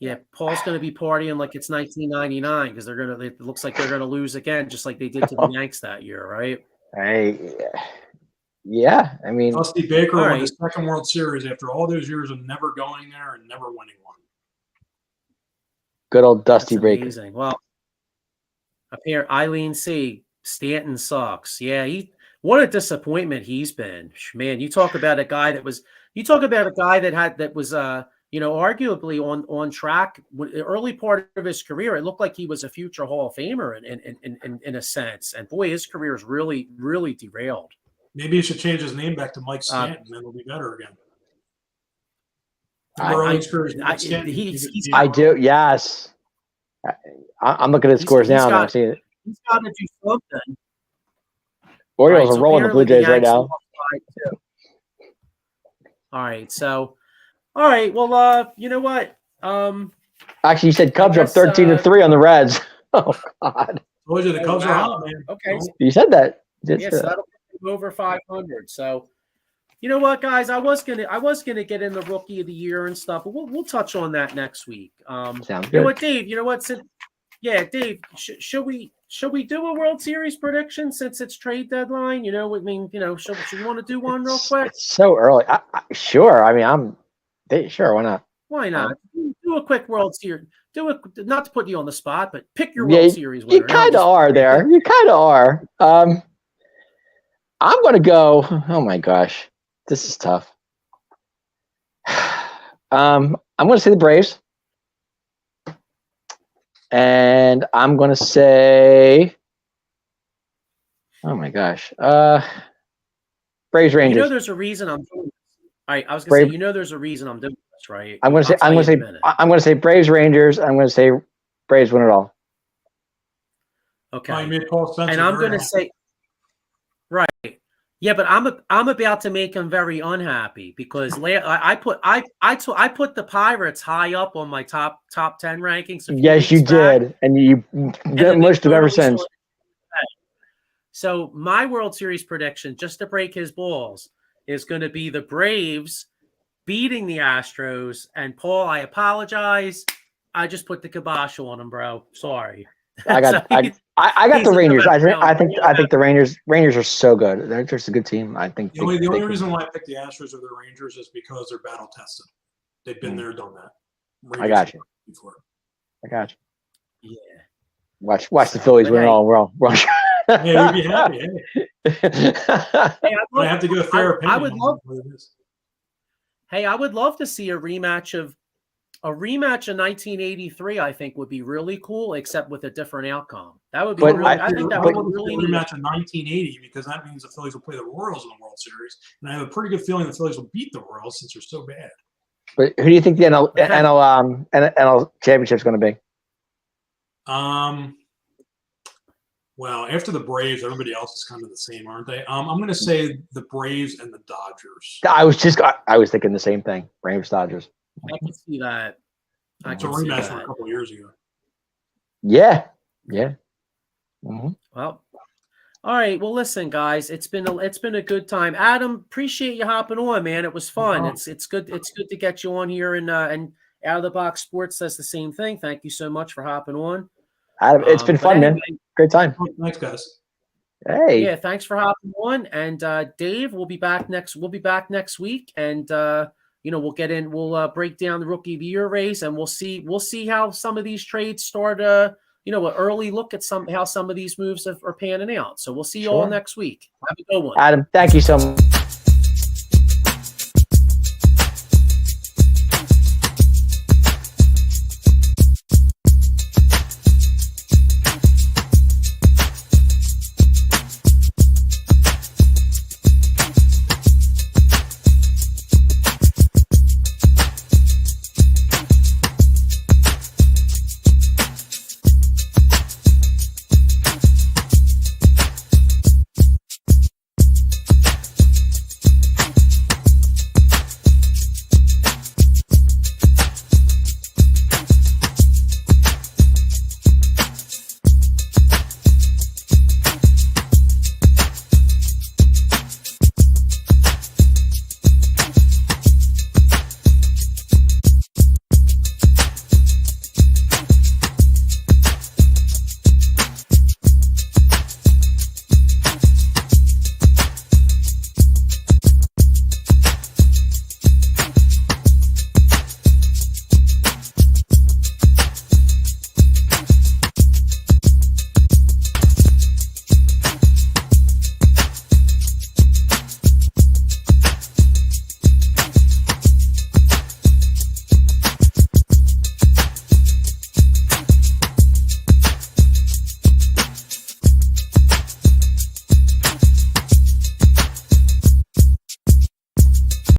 Yeah, Paul's going to be partying like it's 1999 because it looks like they're going to lose again, just like they did to the Yanks that year, right? Yeah. I mean, Dusty Baker won the second World Series after all those years of never going there and never winning one. Good old Dusty Baker. Amazing. Well, up here, Eileen C. Stanton sucks. Yeah, what a disappointment he's been. Man, you talk about a guy that was arguably on track early part of his career. It looked like he was a future Hall of Famer in a sense. And boy, his career is really, really derailed. Maybe he should change his name back to Mike Stanton, then it'll be better again. I do. Yes. I'm looking at scores now. I'm seeing it. He's got to do something. Orioles are rolling the Blue Jays right now. All right. So, all right. Well, you know what? Actually, you said Cubs are up 13-3 on the Reds. Oh God. Told you the Cubs are hot, man. Okay. You said that. Yes, that'll be over 500. So, you know what, guys? I was gonna get in the Rookie of the Year and stuff, but we'll touch on that next week. Sounds good. You know what, Dave? You know what? Dave, should we do a World Series prediction since it's trade deadline? You know, I mean, you know, should you want to do one real quick? It's so early. Sure. I mean, sure. Why not? Why not? Do a quick World Series. Do it. Not to put you on the spot, but pick your World Series winner. You kind of are there. You kind of are. I'm going to go. Oh my gosh, this is tough. I'm going to say the Braves. And I'm going to say, oh my gosh, Braves Rangers. You know, there's a reason I'm doing this. All right, I was going to say, you know, there's a reason I'm doing this, right? I'm going to say Braves Rangers. I'm going to say Braves win it all. Okay. And I'm going to say, right. Yeah, but I'm about to make him very unhappy because I put the Pirates high up on my top 10 rankings. Yes, you did, and you mushed them ever since. So my World Series prediction, just to break his balls, is going to be the Braves beating the Astros. And Paul, I apologize. I just put the kibosh on him, bro. Sorry. I got the Rangers. I think the Rangers are so good. They're just a good team. I think the only reason why I picked the Astros or the Rangers is because they're battle tested. They've been there, done that. Rangers I got you. Before. I got you. Yeah. Watch the Phillies win it all. We're all. Yeah, you'd be happy. I have to give a fair opinion. I would love to see a rematch of 1983. I think would be really cool, except with a different outcome. That would be. I think that would be really neat. Rematch of 1980 because that means the Phillies will play the Royals in the World Series, and I have a pretty good feeling the Phillies will beat the Royals since they're so bad. But who do you think the NL championship is going to be? Well, after the Braves, everybody else is kind of the same, aren't they? I'm going to say the Braves and the Dodgers. I was thinking the same thing. Braves, Dodgers. I can see that. It's a rematch from a couple years ago. Yeah. Mm-hmm. Well, all right. Well, listen, guys, it's been a good time. Adam, appreciate you hopping on, man. It was fun. It's good. It's good to get you on here, and Out of the Box Sports says the same thing. Thank you so much for hopping on. Adam, it's been fun, man. Great time. Thanks, guys. Hey. Yeah, thanks for hopping on. And Dave, we'll be back next week, and we'll break down the Rookie of the Year race, and we'll see how some of these trades start. An early look at how some of these moves are panning out. So we'll see you all next week. Have a good one, Adam. Thank you so much.